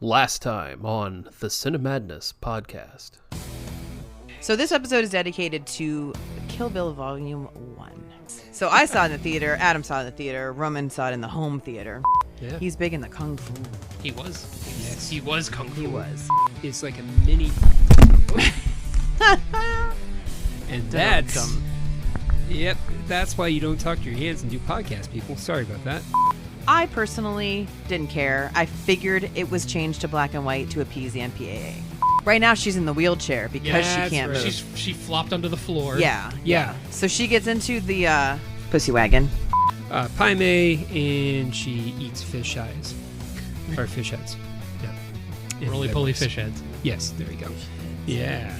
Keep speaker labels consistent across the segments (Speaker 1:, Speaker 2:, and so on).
Speaker 1: Last time on the Cinemadness podcast.
Speaker 2: So this episode is dedicated to Kill Bill Volume 1. So I saw it in the theater, Adam saw it in the theater, Roman saw it in the home theater.
Speaker 1: Yeah.
Speaker 2: He's big in the Kung Fu.
Speaker 1: He was. Yes. He was Kung Fu.
Speaker 2: He was.
Speaker 3: It's like a mini... and that's... Yep, that's why you don't talk to your hands and do podcasts, people. Sorry about that.
Speaker 2: I personally didn't care. I figured it was changed to black and white to appease the MPAA. Right now she's in the wheelchair because she can't move.
Speaker 1: She flopped onto the floor.
Speaker 2: Yeah. So she gets into the pussy wagon.
Speaker 3: Pie May, and she eats fish eyes. Or fish heads. Yeah.
Speaker 1: Roly-poly fish heads.
Speaker 3: Yes, there we go. Yeah.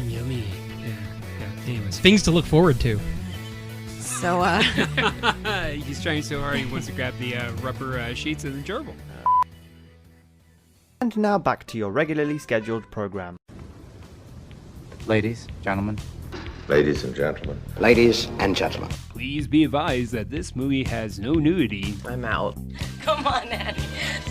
Speaker 3: Yummy. Yeah. Anyways.
Speaker 1: Things to look forward to.
Speaker 2: So,
Speaker 3: He's trying so hard he wants to grab the rubber sheets of the gerbil.
Speaker 4: And now back to your regularly scheduled program.
Speaker 5: Ladies, gentlemen.
Speaker 6: Ladies and gentlemen.
Speaker 5: Ladies and gentlemen.
Speaker 3: Please be advised that this movie has no nudity.
Speaker 2: I'm out.
Speaker 7: Come on, Annie.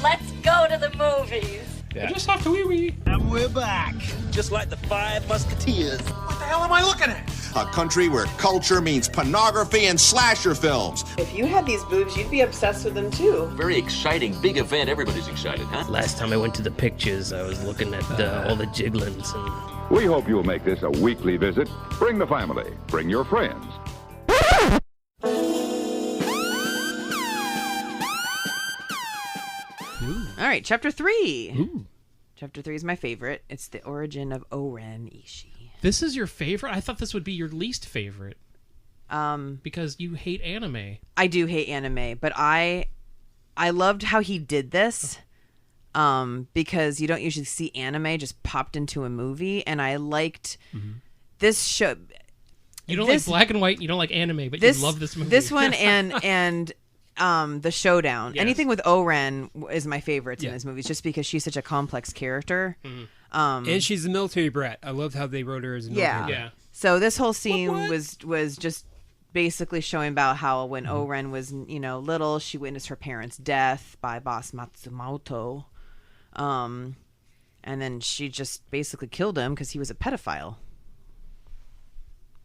Speaker 7: Let's go to the movies.
Speaker 1: Yeah. I just have to wee-wee.
Speaker 8: And we're back, just like the Five Musketeers. What the hell am I looking at?
Speaker 9: A country where culture means pornography and slasher films.
Speaker 2: If you had these boobs, you'd be obsessed with them too.
Speaker 10: Very exciting, big event. Everybody's excited, huh?
Speaker 11: Last time I went to the pictures, I was looking at all the jiglins. And...
Speaker 12: We hope you'll make this a weekly visit. Bring the family. Bring your friends.
Speaker 2: All right, Chapter 3.
Speaker 1: Ooh.
Speaker 2: Chapter 3 is my favorite. It's the origin of Oren Ishii.
Speaker 1: This is your favorite? I thought this would be your least favorite. Because you hate anime.
Speaker 2: I do hate anime, but I loved how he did this. Because you don't usually see anime just popped into a movie, and I liked this show.
Speaker 1: You don't like black and white, you don't like anime, but you love this movie.
Speaker 2: This one and the Showdown. Yes. Anything with Oren is my favorites in this movie, just because she's such a complex character.
Speaker 3: And she's a military brat. I loved how they wrote her as a military brat.
Speaker 2: Yeah. So this whole scene was just basically showing about how when Oren was, little, she witnessed her parents' death by boss Matsumoto. And then she just basically killed him because he was a pedophile.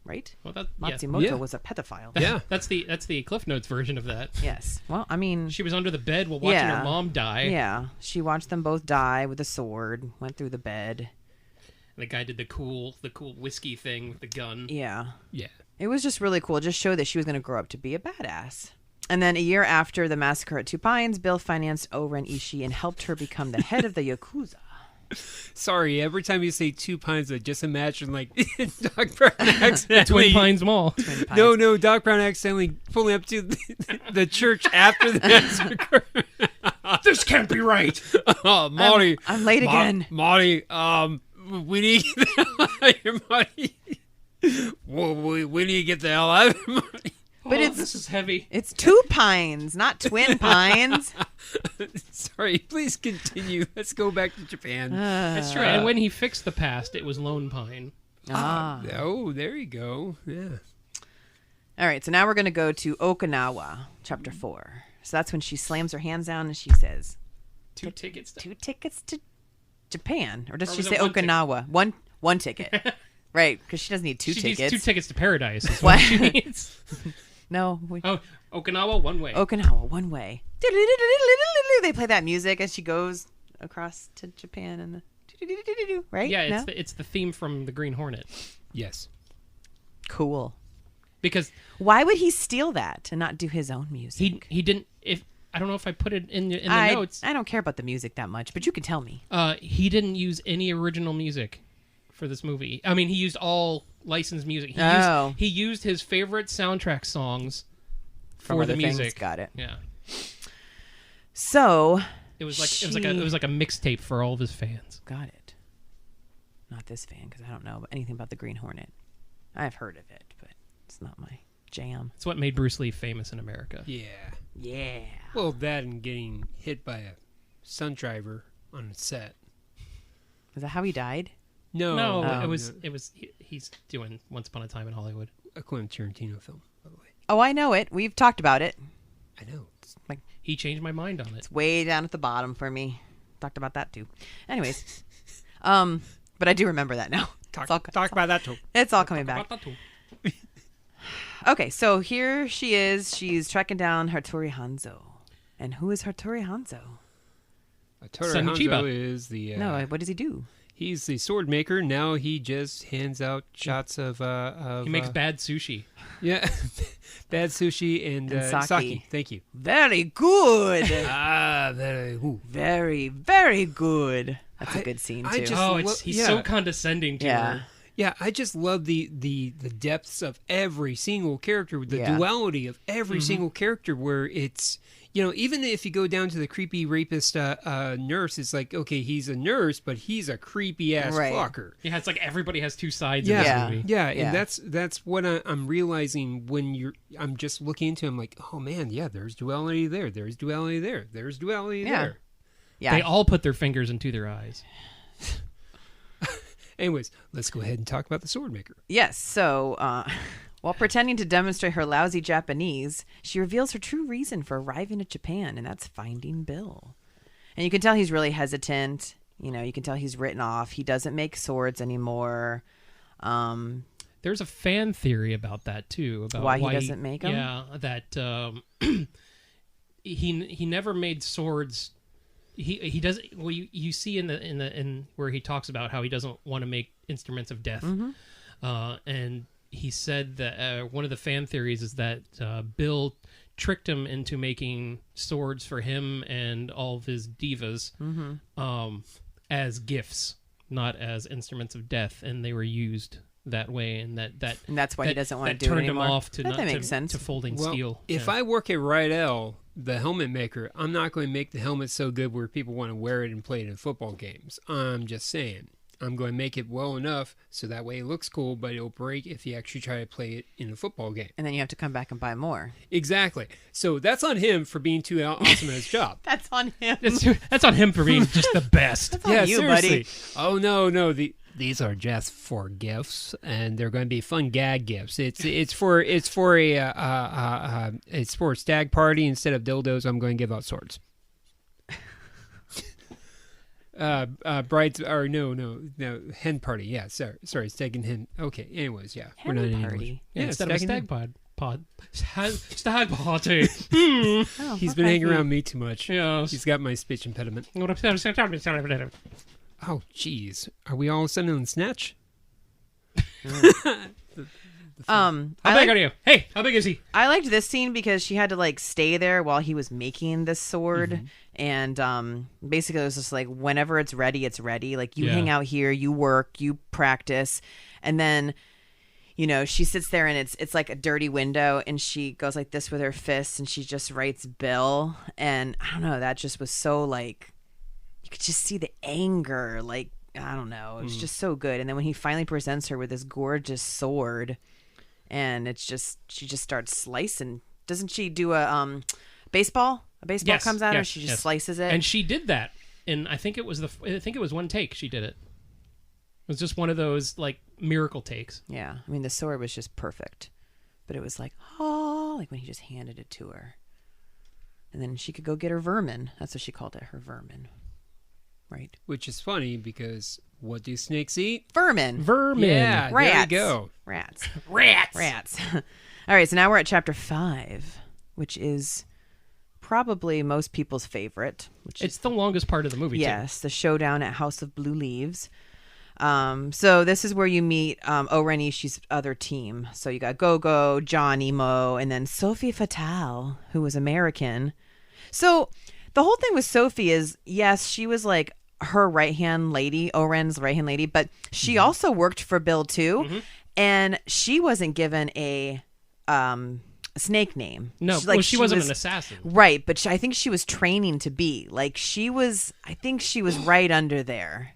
Speaker 2: Right?
Speaker 1: Well,
Speaker 2: Matsumoto was a pedophile.
Speaker 1: Yeah, that's the Cliff Notes version of that.
Speaker 2: Yes. Well, I mean,
Speaker 1: she was under the bed while watching her mom die.
Speaker 2: Yeah, she watched them both die with a sword. Went through the bed.
Speaker 1: And the guy did the cool whiskey thing with the gun.
Speaker 2: Yeah.
Speaker 1: Yeah.
Speaker 2: It was just really cool. It just showed that she was going to grow up to be a badass. And then a year after the massacre at Two Pines, Bill financed Oren Ishii and helped her become the head of the Yakuza.
Speaker 3: Sorry, every time you say Two Pines, I just imagine like Doc Brown accidentally...
Speaker 1: Twin Pines Mall.
Speaker 3: No, Doc Brown accidentally pulling up to the church after the massacre.
Speaker 1: This can't be right.
Speaker 3: Oh, Marty.
Speaker 2: I'm late again.
Speaker 3: Marty, we need to get the hell out of here, Marty. We need to get the hell out of here, Marty.
Speaker 2: But
Speaker 1: this is heavy.
Speaker 2: It's Two Pines, not Twin Pines.
Speaker 3: Sorry, please continue. Let's go back to Japan.
Speaker 1: That's true. And when he fixed the past, it was Lone Pine.
Speaker 3: Oh, there you go. Yeah.
Speaker 2: All right, so now we're going to go to Okinawa, Chapter 4. So that's when she slams her hands down and she says,
Speaker 1: Two tickets
Speaker 2: to Japan. Or does she
Speaker 1: was
Speaker 2: say
Speaker 1: it one
Speaker 2: Okinawa? One ticket. Right, because she doesn't need two tickets.
Speaker 1: She needs 2 tickets to paradise is what she needs.
Speaker 2: No.
Speaker 1: Okinawa, one way.
Speaker 2: Okinawa, one way. They play that music as she goes across to Japan, and right?
Speaker 1: Yeah, it's the theme from the Green Hornet.
Speaker 3: Yes.
Speaker 2: Cool.
Speaker 1: Because
Speaker 2: why would he steal that and not do his own music?
Speaker 1: He didn't. I don't know if I put it in the notes.
Speaker 2: I don't care about the music that much, but you can tell me.
Speaker 1: He didn't use any original music for this movie. I mean, he used all licensed music. He used his favorite soundtrack songs for the music.
Speaker 2: Things. Got it.
Speaker 1: Yeah.
Speaker 2: So
Speaker 1: it was like a mixtape for all of his fans.
Speaker 2: Got it. Not this fan, because I don't know anything about the Green Hornet. I've heard of it, but it's not my jam.
Speaker 1: It's what made Bruce Lee famous in America.
Speaker 2: Yeah.
Speaker 3: Well, that and getting hit by a stunt driver on set.
Speaker 2: Is that how he died?
Speaker 1: No, it was. He's doing Once Upon a Time in Hollywood,
Speaker 3: a Quentin Tarantino film, by the way.
Speaker 2: Oh, I know it. We've talked about it.
Speaker 3: I know.
Speaker 1: He changed my mind on it.
Speaker 2: It's way down at the bottom for me. talked about that too. Anyways, but I do remember that now.
Speaker 3: Talk about that too.
Speaker 2: It's all coming back. Okay, so here she is. She's tracking down Hattori Hanzo. And who is Hattori Hanzo?
Speaker 3: Hattori Hanzo is the...
Speaker 2: no, what does he do?
Speaker 3: He's the sword maker. Now he just hands out shots of
Speaker 1: he makes bad sushi.
Speaker 3: Yeah, bad sushi and sake. Thank you.
Speaker 2: Very good.
Speaker 3: Very
Speaker 2: very good. That's a good scene too.
Speaker 1: He's so condescending to her.
Speaker 3: Yeah, I just love the depths of every single character, the duality of every single character, where it's, even if you go down to the creepy rapist nurse, it's like, okay, he's a nurse, but he's a creepy ass fucker.
Speaker 1: Yeah, it's like everybody has two sides in this movie.
Speaker 3: Yeah, and that's what I'm realizing when I'm just looking into it. I'm like, oh man, there's duality there. There's duality there. There's duality there.
Speaker 1: Yeah. They all put their fingers into their eyes.
Speaker 3: Anyways, let's go ahead and talk about the sword maker.
Speaker 2: Yes, so while pretending to demonstrate her lousy Japanese, she reveals her true reason for arriving at Japan, and that's finding Bill. And you can tell he's really hesitant. You can tell he's written off. He doesn't make swords anymore.
Speaker 1: There's a fan theory about that, too. About
Speaker 2: why he doesn't make them?
Speaker 1: Yeah, that he never made swords. He does. Well, you see in where he talks about how he doesn't want to make instruments of death, and he said that one of the fan theories is that Bill tricked him into making swords for him and all of his divas as gifts, not as instruments of death, and they were used that way, and
Speaker 2: that's why he doesn't want to do it anymore.
Speaker 1: Turned him off to
Speaker 2: that makes sense.
Speaker 1: to folding steel.
Speaker 3: If I work at Rydell, the helmet maker, I'm not going to make the helmet so good where people want to wear it and play it in football games. I'm just saying. I'm going to make it well enough so that way it looks cool, but it'll break if you actually try to play it in a football game.
Speaker 2: And then you have to come back and buy more.
Speaker 3: Exactly. So that's on him for being too awesome at his job.
Speaker 2: That's on him.
Speaker 1: That's on him for being just the best.
Speaker 2: That's on you,
Speaker 3: seriously.
Speaker 2: Buddy.
Speaker 3: Oh, no. These are just for gifts, and they're going to be fun gag gifts. It's for a stag party. Instead of dildos, I'm going to give out swords. Brides are no hen party. Yeah, sorry, stag and hen. Okay, anyways, yeah,
Speaker 2: hen we're not in party.
Speaker 1: English. Yeah, instead of a stag stag party.
Speaker 3: He's been hanging around me too much.
Speaker 1: Yes.
Speaker 3: He's got my speech impediment. Oh, jeez. Are we all suddenly on Snatch?
Speaker 1: How big are you? Hey, how big is he?
Speaker 2: I liked this scene because she had to stay there while he was making this sword, and basically it was just like whenever it's ready, it's ready. Like you hang out here, you work, you practice, and then she sits there and it's like a dirty window, and she goes like this with her fists, and she just writes Bill, and I don't know, that just was so you could just see the anger, I don't know, it was just so good. And then when he finally presents her with this gorgeous sword, and she just starts slicing. Doesn't she do a baseball? A baseball comes at her, she just slices it.
Speaker 1: And she did that, and I think it was one take she did it. It was just one of those miracle takes.
Speaker 2: Yeah, I mean the sword was just perfect, but it was like when he just handed it to her, and then she could go get her vermin. That's what she called it, her vermin. Right.
Speaker 3: Which is funny because what do snakes eat?
Speaker 2: Vermin.
Speaker 3: Yeah,
Speaker 2: rats.
Speaker 3: There you go.
Speaker 2: Rats. All right, so now we're at chapter 5, which is probably most people's favorite.
Speaker 1: It's the longest part of the movie,
Speaker 2: yes, the showdown at House of Blue Leaves. So this is where you meet Oren Ishii's other team. So you got Gogo, John Emo, and then Sophie Fatale, who was American. So the whole thing with Sophie is, yes, she was her right-hand lady, Oren's right-hand lady, but she also worked for Bill too, and she wasn't given a snake name.
Speaker 1: No, she wasn't an assassin.
Speaker 2: Right, but I think she was training to be. I think she was right under there.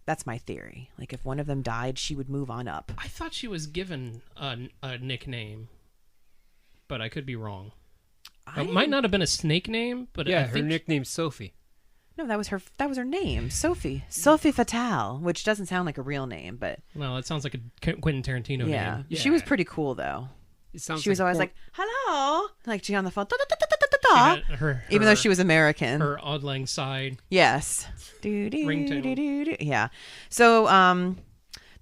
Speaker 2: That's my theory. If one of them died, she would move on up.
Speaker 1: I thought she was given a nickname, but I could be wrong. It might not have been a snake name, but I think
Speaker 3: her nickname's Sophie.
Speaker 2: No, that was her name, Sophie Fatale, which doesn't sound like a real name, but
Speaker 1: no, it sounds like a Quentin Tarantino name.
Speaker 2: Yeah, she was pretty cool though. She was always like, hello. Like, she on the phone.
Speaker 1: Her,
Speaker 2: even though she was American.
Speaker 1: Her Auld Lang Syde.
Speaker 2: Yes.
Speaker 1: Ringtone.
Speaker 2: Yeah. So,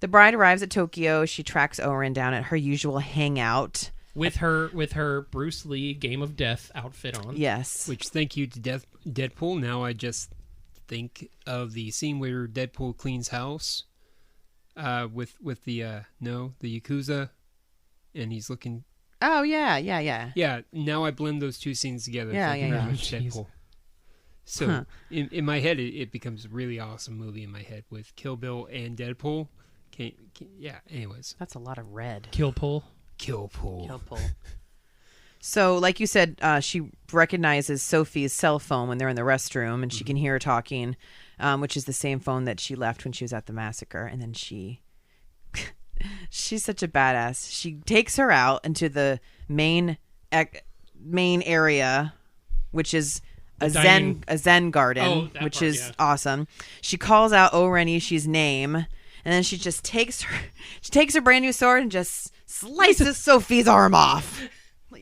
Speaker 2: the bride arrives at Tokyo. She tracks Oren down at her usual hangout.
Speaker 1: With her Bruce Lee Game of Death outfit on.
Speaker 2: Yes.
Speaker 3: Which, thank you to Deadpool. Now I just think of the scene where Deadpool cleans house with the Yakuza, and he's looking...
Speaker 2: Oh, yeah.
Speaker 3: Yeah, now I blend those two scenes together.
Speaker 2: Yeah.
Speaker 3: Deadpool. So, in my head, it becomes a really awesome movie in my head with Kill Bill and Deadpool. Anyways.
Speaker 2: That's a lot of red.
Speaker 1: Kill pull.
Speaker 2: So, like you said, she recognizes Sophie's cell phone when they're in the restroom, and she can hear her talking, which is the same phone that she left when she was at the massacre. And then she's such a badass. She takes her out into the main area, which is a Zen garden, which is awesome. She calls out Oren Ishii's name, and then she just takes her brand new sword and just slices Sophie's arm off.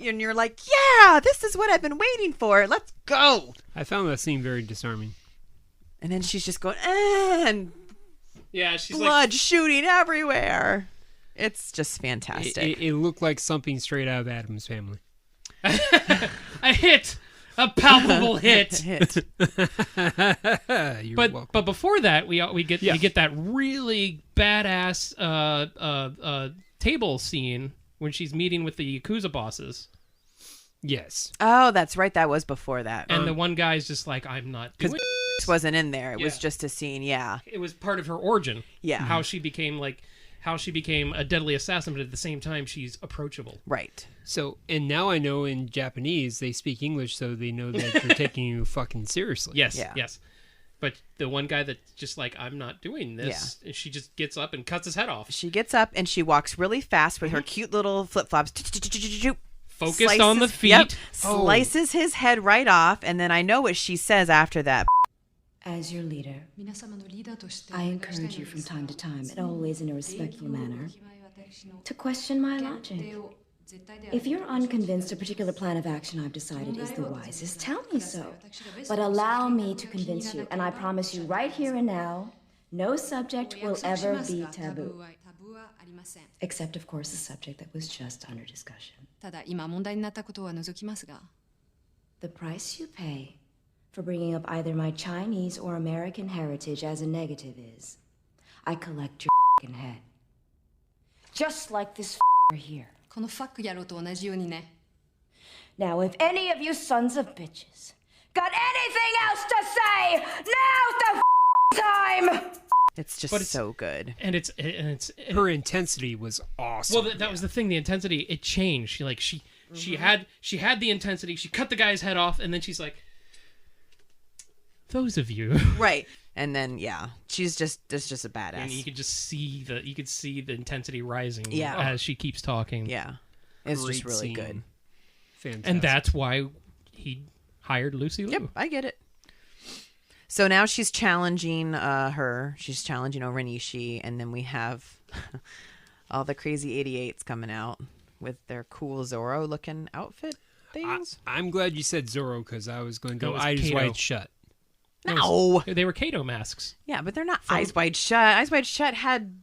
Speaker 2: And you're like, yeah, this is what I've been waiting for. Let's go.
Speaker 3: I found that scene very disarming.
Speaker 2: And then she's just going, and
Speaker 1: she's
Speaker 2: blood shooting everywhere. It's just fantastic.
Speaker 3: It looked like something straight out of Addams Family.
Speaker 1: A hit. A palpable hit. But before that, we get that really badass table scene when she's meeting with the Yakuza bosses.
Speaker 3: Yes.
Speaker 2: Oh, that's right. That was before that.
Speaker 1: And the one guy's just like, I'm not doing
Speaker 2: this. Wasn't in there. It was just a scene. Yeah.
Speaker 1: It was part of her origin.
Speaker 2: Yeah.
Speaker 1: How she became a deadly assassin, but at the same time, she's approachable.
Speaker 2: Right.
Speaker 3: So, and now I know in Japanese, they speak English, so they know that they're taking you fucking seriously.
Speaker 1: Yes. But the one guy that's just like, I'm not doing this, and she just gets up and cuts his head off.
Speaker 2: She gets up and she walks really fast with her cute little flip-flops.
Speaker 1: Focused on the feet.
Speaker 2: Yep, slices his head right off, and then I know what she says after that.
Speaker 5: As your leader, I encourage you from time to time, and always in a respectful manner, to question my logic. If you're unconvinced a particular plan of action I've decided is the wisest, tell me so. But allow me to convince you, and I promise you right here and now, no subject will ever be taboo. Except, of course, the subject that was just under discussion. The price you pay for bringing up either my Chinese or American heritage as a negative is, I collect your f***ing head. Just like this here. Now, if any of you sons of bitches got anything else to say, now's the time!
Speaker 2: It's just so good.
Speaker 1: And it's
Speaker 3: her intensity was awesome.
Speaker 1: Well, that was the thing. The intensity, it changed. She had the intensity. She cut the guy's head off, and then she's like, those of you.
Speaker 2: Right. And then she's just a badass.
Speaker 1: And you could just see the intensity rising
Speaker 2: as
Speaker 1: she keeps talking.
Speaker 2: Yeah. It's just really good.
Speaker 3: Fantastic.
Speaker 1: And that's why he hired Lucy Liu.
Speaker 2: Yep, I get it. So now she's challenging her. She's challenging Oren Ishii, and then we have all the crazy 88s coming out with their cool Zorro-looking outfit things.
Speaker 3: I'm glad you said Zorro, because I was going to go Eyes Wide Shut.
Speaker 2: No.
Speaker 1: They were Kato masks.
Speaker 2: Yeah, but they're not Eyes Wide Shut. Eyes Wide Shut had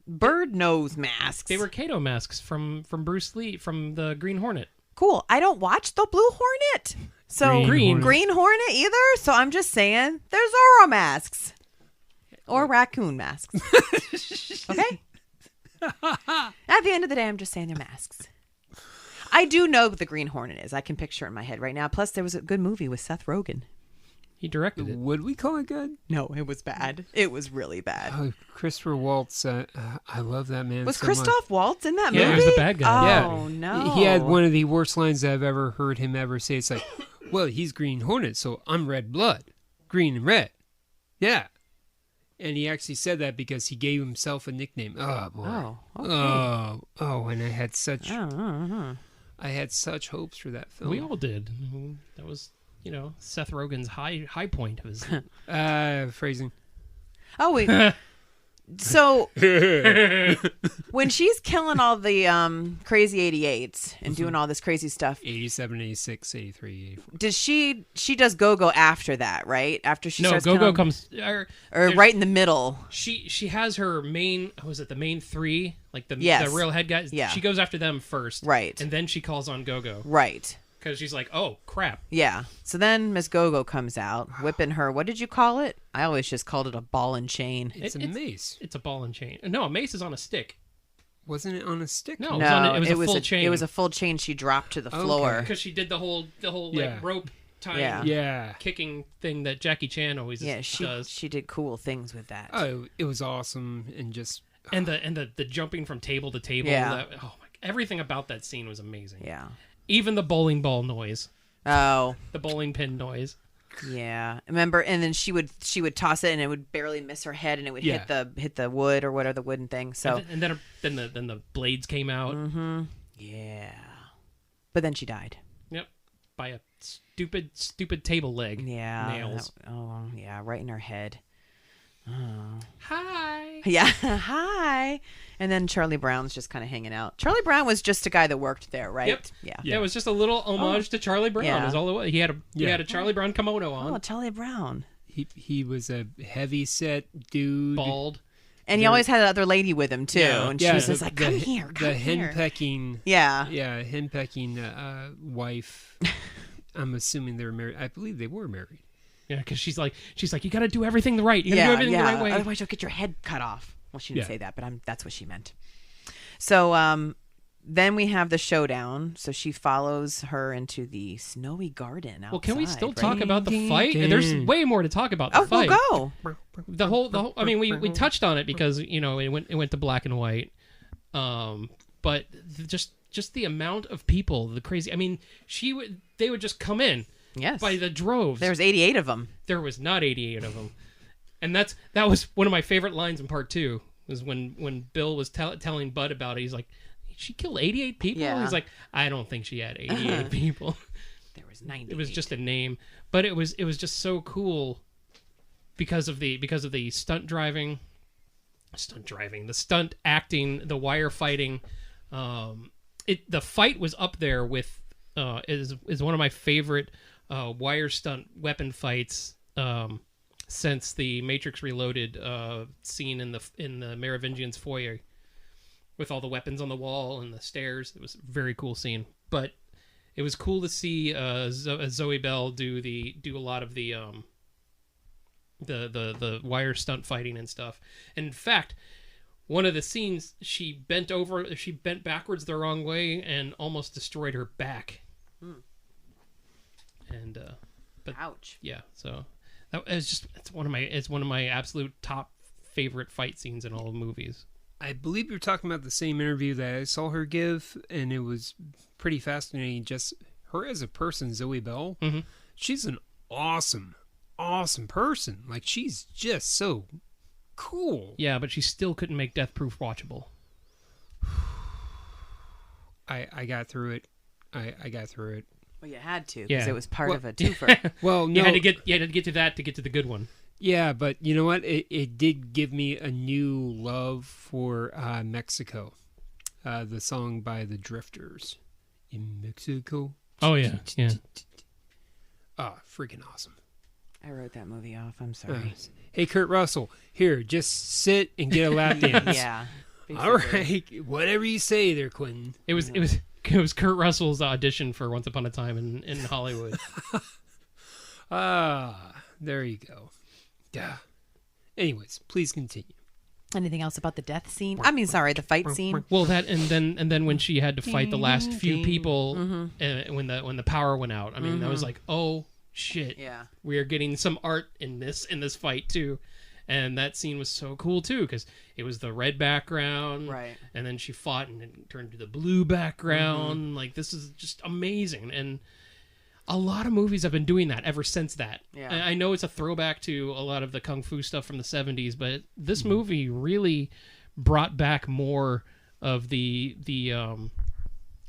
Speaker 2: bird nose masks.
Speaker 1: They were Kato masks from Bruce Lee, from the Green Hornet.
Speaker 2: Cool. I don't watch the Blue Hornet. So Green Hornet either. So I'm just saying they're Zorro masks. Or raccoon masks. Okay? At the end of the day, I'm just saying they're masks. I do know what the Green Hornet is. I can picture it in my head right now. Plus, there was a good movie with Seth Rogen.
Speaker 1: He directed it.
Speaker 3: Would we call it good?
Speaker 2: No, it was bad. It was really bad.
Speaker 3: Oh, Christopher Waltz. I love that man.
Speaker 2: Was Christoph Waltz in that movie?
Speaker 1: Yeah, he was the bad guy.
Speaker 2: Oh, no.
Speaker 3: He had one of the worst lines I've ever heard him ever say. It's like, well, he's Green Hornet, so I'm red blood. Green and red. Yeah. And he actually said that because he gave himself a nickname. Oh, boy.
Speaker 2: Oh, okay.
Speaker 3: Oh, and I had such hopes for that film.
Speaker 1: We all did. That was... Seth Rogen's high point of his
Speaker 3: phrasing.
Speaker 2: Oh, wait. So when she's killing all the crazy 88s and doing all this crazy stuff,
Speaker 3: 87, 86, 83, 84.
Speaker 2: does she does go-go after that, right? After she starts
Speaker 1: go-go
Speaker 2: killing,
Speaker 1: comes
Speaker 2: or right in the middle.
Speaker 1: She has her main, was it the main three, like the real head guys?
Speaker 2: Yeah.
Speaker 1: She goes after them first,
Speaker 2: right,
Speaker 1: and then she calls on go-go,
Speaker 2: right,
Speaker 1: because she's like, oh crap.
Speaker 2: Yeah. So then Miss Go-Go comes out, whipping her. What did you call it? I always just called it a ball and chain.
Speaker 3: It's a mace.
Speaker 1: It's a ball and chain. No, a mace is on a stick.
Speaker 3: Wasn't it on a stick?
Speaker 1: No, it was a full chain.
Speaker 2: It was a full chain she dropped to the floor.
Speaker 1: Because she did the whole like rope tying kicking thing that Jackie Chan always does.
Speaker 2: She did cool things with that.
Speaker 3: Oh, it was awesome and just
Speaker 1: and the jumping from table to table.
Speaker 2: Yeah.
Speaker 1: Everything about that scene was amazing.
Speaker 2: Yeah.
Speaker 1: Even the bowling ball noise.
Speaker 2: Oh.
Speaker 1: The bowling pin noise.
Speaker 2: Yeah. Remember, and then she would toss it and it would barely miss her head and it would hit the wood or whatever, the wooden thing. So
Speaker 1: and then the blades came out.
Speaker 2: Mm-hmm. Yeah. But then she died.
Speaker 1: Yep. By a stupid table leg.
Speaker 2: Yeah.
Speaker 1: Nails.
Speaker 2: Yeah, right in her head. Oh.
Speaker 1: Hi.
Speaker 2: Yeah. Hi. And then Charlie Brown's just kind of hanging out. Charlie Brown was just a guy that worked there, right?
Speaker 1: Yep. Yeah. It was just a little homage to Charlie Brown.
Speaker 2: Yeah.
Speaker 1: Is all it was. He had a Charlie Brown kimono on.
Speaker 2: Oh, Charlie Brown.
Speaker 3: He was a heavy set dude,
Speaker 1: bald,
Speaker 2: and he always had another lady with him too. Yeah. And she was just like, "Come here, come
Speaker 3: the
Speaker 2: here."
Speaker 3: henpecking.
Speaker 2: Yeah.
Speaker 3: Henpecking wife. I'm assuming they were married. I believe they were married.
Speaker 1: Yeah, because she's like, you got to do everything the right. You got to do everything the right way.
Speaker 2: Otherwise, you'll get your head cut off. Well, she didn't say that, but that's what she meant. So then we have the showdown. So she follows her into the snowy garden outside.
Speaker 1: Well, can we still talk about the fight? There's way more to talk about the fight.
Speaker 2: Oh, go.
Speaker 1: The whole. I mean, we touched on it because it went to black and white. But just the amount of people, the crazy. I mean, they would just come in.
Speaker 2: Yes.
Speaker 1: By the droves.
Speaker 2: There was 88 of them.
Speaker 1: There was not 88 of them. And that was one of my favorite lines in part 2, was when Bill was telling Bud about it. He's like, she killed 88 people?
Speaker 2: Yeah.
Speaker 1: He's like, I don't think she had 88 people.
Speaker 2: There was 90.
Speaker 1: It was just a name. But it was just so cool because of the stunt driving, the stunt acting, the wire fighting. The fight was up there with is one of my favorite wire stunt weapon fights since the Matrix Reloaded scene in the Merovingian's foyer with all the weapons on the wall and the stairs. It was a very cool scene, but it was cool to see Zoe Bell do a lot of the wire stunt fighting and stuff. And in fact, one of the scenes, she bent backwards the wrong way and almost destroyed her back. And but
Speaker 2: ouch.
Speaker 1: Yeah, so it's one of my absolute top favorite fight scenes in all the movies.
Speaker 3: I believe you're talking about the same interview that I saw her give, and it was pretty fascinating. Just her as a person, Zoe Bell.
Speaker 1: Mm-hmm.
Speaker 3: She's an awesome person. Like, she's just so cool.
Speaker 1: Yeah, but she still couldn't make Death Proof watchable.
Speaker 3: I got through it. I got through it.
Speaker 2: Well, you had to, because it was part of a twofer.
Speaker 3: Well, no,
Speaker 1: you had to get to that to get to the good one.
Speaker 3: Yeah, but you know what? It did give me a new love for Mexico. The song by the Drifters. In Mexico.
Speaker 1: Oh, yeah. Yeah.
Speaker 3: Ah, freaking awesome.
Speaker 2: I wrote that movie off. I'm sorry.
Speaker 3: Hey, Kurt Russell, here, just sit and get a lap dance.
Speaker 2: Yeah. Basically.
Speaker 3: All right. Whatever you say there, Quentin.
Speaker 1: It was Kurt Russell's audition for Once Upon a Time in Hollywood.
Speaker 3: There you go. Yeah. Anyways, please continue.
Speaker 2: Anything else about the death scene? I mean, sorry, the fight scene.
Speaker 1: Well, that and then when she had to fight the last few people, when the power went out. I mean, I was like, oh shit.
Speaker 2: Yeah.
Speaker 1: We are getting some art in this fight too. And that scene was so cool too, because it was the red background,
Speaker 2: right? And
Speaker 1: then she fought and it turned to the blue background. Like, this is just amazing, and a lot of movies have been doing that ever since that.
Speaker 2: Yeah.
Speaker 1: I know it's a throwback to a lot of the kung fu stuff from the 70s, but this movie really brought back more of the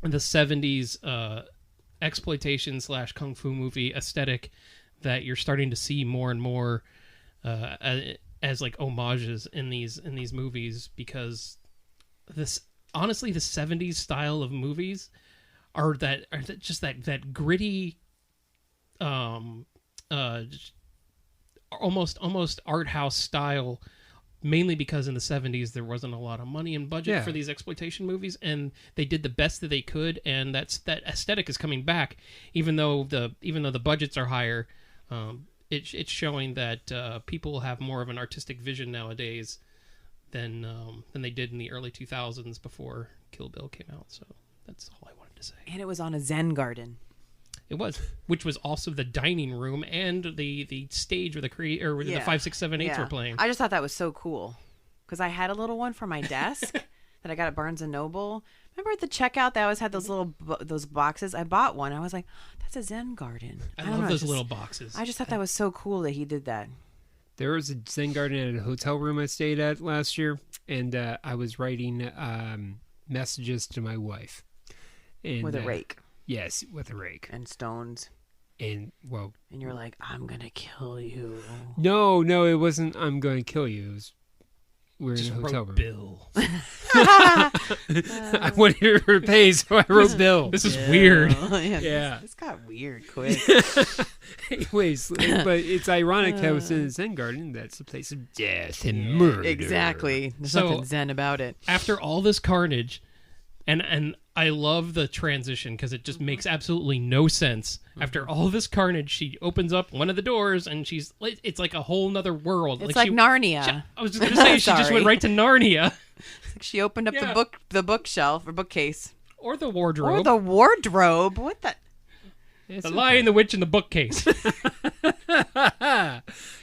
Speaker 1: 70s exploitation / kung fu movie aesthetic that you're starting to see more and more as like homages in these movies, because honestly the 70s style of movies are just that gritty almost art house style, mainly because in the 70s there wasn't a lot of money and budget for these exploitation movies, and they did the best that they could, and that aesthetic is coming back, even though the budgets are higher. It's showing that people have more of an artistic vision nowadays than they did in the early 2000s before Kill Bill came out. So that's all I wanted to say.
Speaker 2: And it was on a Zen garden.
Speaker 1: It was, which was also the dining room and the stage where the 5, 6, 7, 8s were playing.
Speaker 2: I just thought that was so cool because I had a little one for my desk that I got at Barnes and Noble. Remember at the checkout they always had those little those boxes? I bought one. I was like, that's a Zen garden.
Speaker 1: I love those little boxes.
Speaker 2: I just thought that was so cool that he did that.
Speaker 3: There was a Zen garden at a hotel room I stayed at last year, and I was writing messages to my wife. And,
Speaker 2: with a rake.
Speaker 3: Yes, with a rake.
Speaker 2: And stones.
Speaker 3: And, well...
Speaker 2: And you're like, I'm going to kill you.
Speaker 3: No, it wasn't I'm going to kill you. It was... We're in a hotel room.
Speaker 1: Bill.
Speaker 3: I wanted her to pay, so I wrote Bill.
Speaker 1: This is weird.
Speaker 2: Yeah. This got weird quick.
Speaker 3: Anyways, but it's ironic how it's in a Zen garden. That's a place of death and murder.
Speaker 2: Exactly. There's nothing Zen about it.
Speaker 1: After all this carnage, and I love the transition because it just makes absolutely no sense. After all this carnage, she opens up one of the doors and it's like a whole nother world.
Speaker 2: It's like Narnia.
Speaker 1: I was just going to say, she just went right to Narnia.
Speaker 2: It's like she opened up the bookshelf or bookcase.
Speaker 1: Or the wardrobe.
Speaker 2: What the...
Speaker 1: The Lion, the Witch, and the bookcase.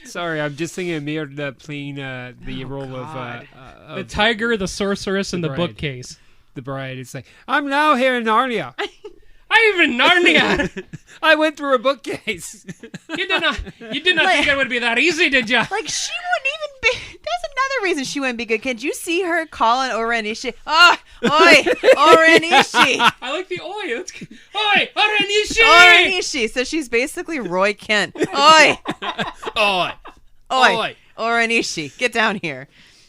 Speaker 3: Sorry, I'm just thinking of Myrna playing the role of...
Speaker 1: the tiger, the sorceress, and the bookcase.
Speaker 3: The bride. It's like, I'm now here in Narnia.
Speaker 1: I'm in Narnia.
Speaker 3: I went through a bookcase.
Speaker 1: You did not think it would be that easy, did you?
Speaker 2: Like, she wouldn't even be... There's another reason she wouldn't be good. Can't you see her calling Oren Ishii? Oh, oi, Oren Ishii.
Speaker 1: I like the oi. Oi, Oren Ishii.
Speaker 2: Oren Ishii. So she's basically Roy Kent. Oi. Oi. Oren Ishii. Get down here.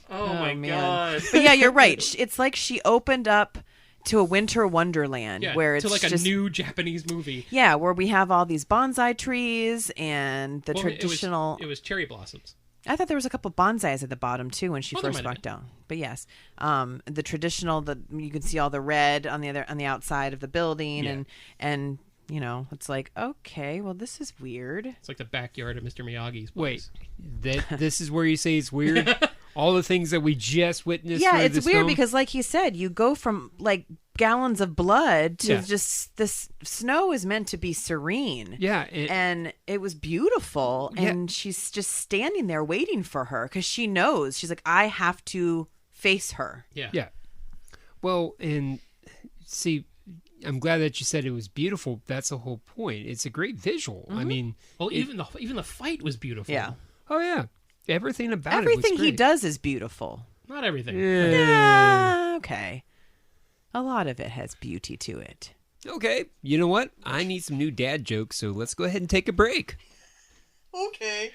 Speaker 1: Oh my God.
Speaker 2: But yeah, you're right. It's like she opened up to a winter wonderland where it's
Speaker 1: to like
Speaker 2: just,
Speaker 1: a new Japanese movie.
Speaker 2: Yeah, where we have all these bonsai trees and the traditional...
Speaker 1: It was cherry blossoms.
Speaker 2: I thought there was a couple bonsais at the bottom too when she first walked down. But yes, the traditional, you can see all the red on the outside of the building, and you know, it's like, okay, well, this is weird.
Speaker 1: It's like the backyard of Mr. Miyagi's place.
Speaker 3: Wait, this is where you say it's weird? All the things that we just witnessed.
Speaker 2: Yeah, it's weird because, like he said, you go from like gallons of blood to just this snow is meant to be serene.
Speaker 3: Yeah,
Speaker 2: and it was beautiful, and she's just standing there waiting for her because she knows, she's like, I have to face her.
Speaker 3: Yeah. Well, and see, I'm glad that you said it was beautiful. That's the whole point. It's a great visual. I mean,
Speaker 1: well, even the fight was beautiful.
Speaker 2: Yeah.
Speaker 3: Oh yeah. Everything about
Speaker 2: everything
Speaker 3: it was great.
Speaker 2: He does is beautiful.
Speaker 1: Not everything.
Speaker 2: Yeah. Okay. A lot of it has beauty to it.
Speaker 3: Okay. You know what? I need some new dad jokes, so let's go ahead and take a break.
Speaker 2: Okay.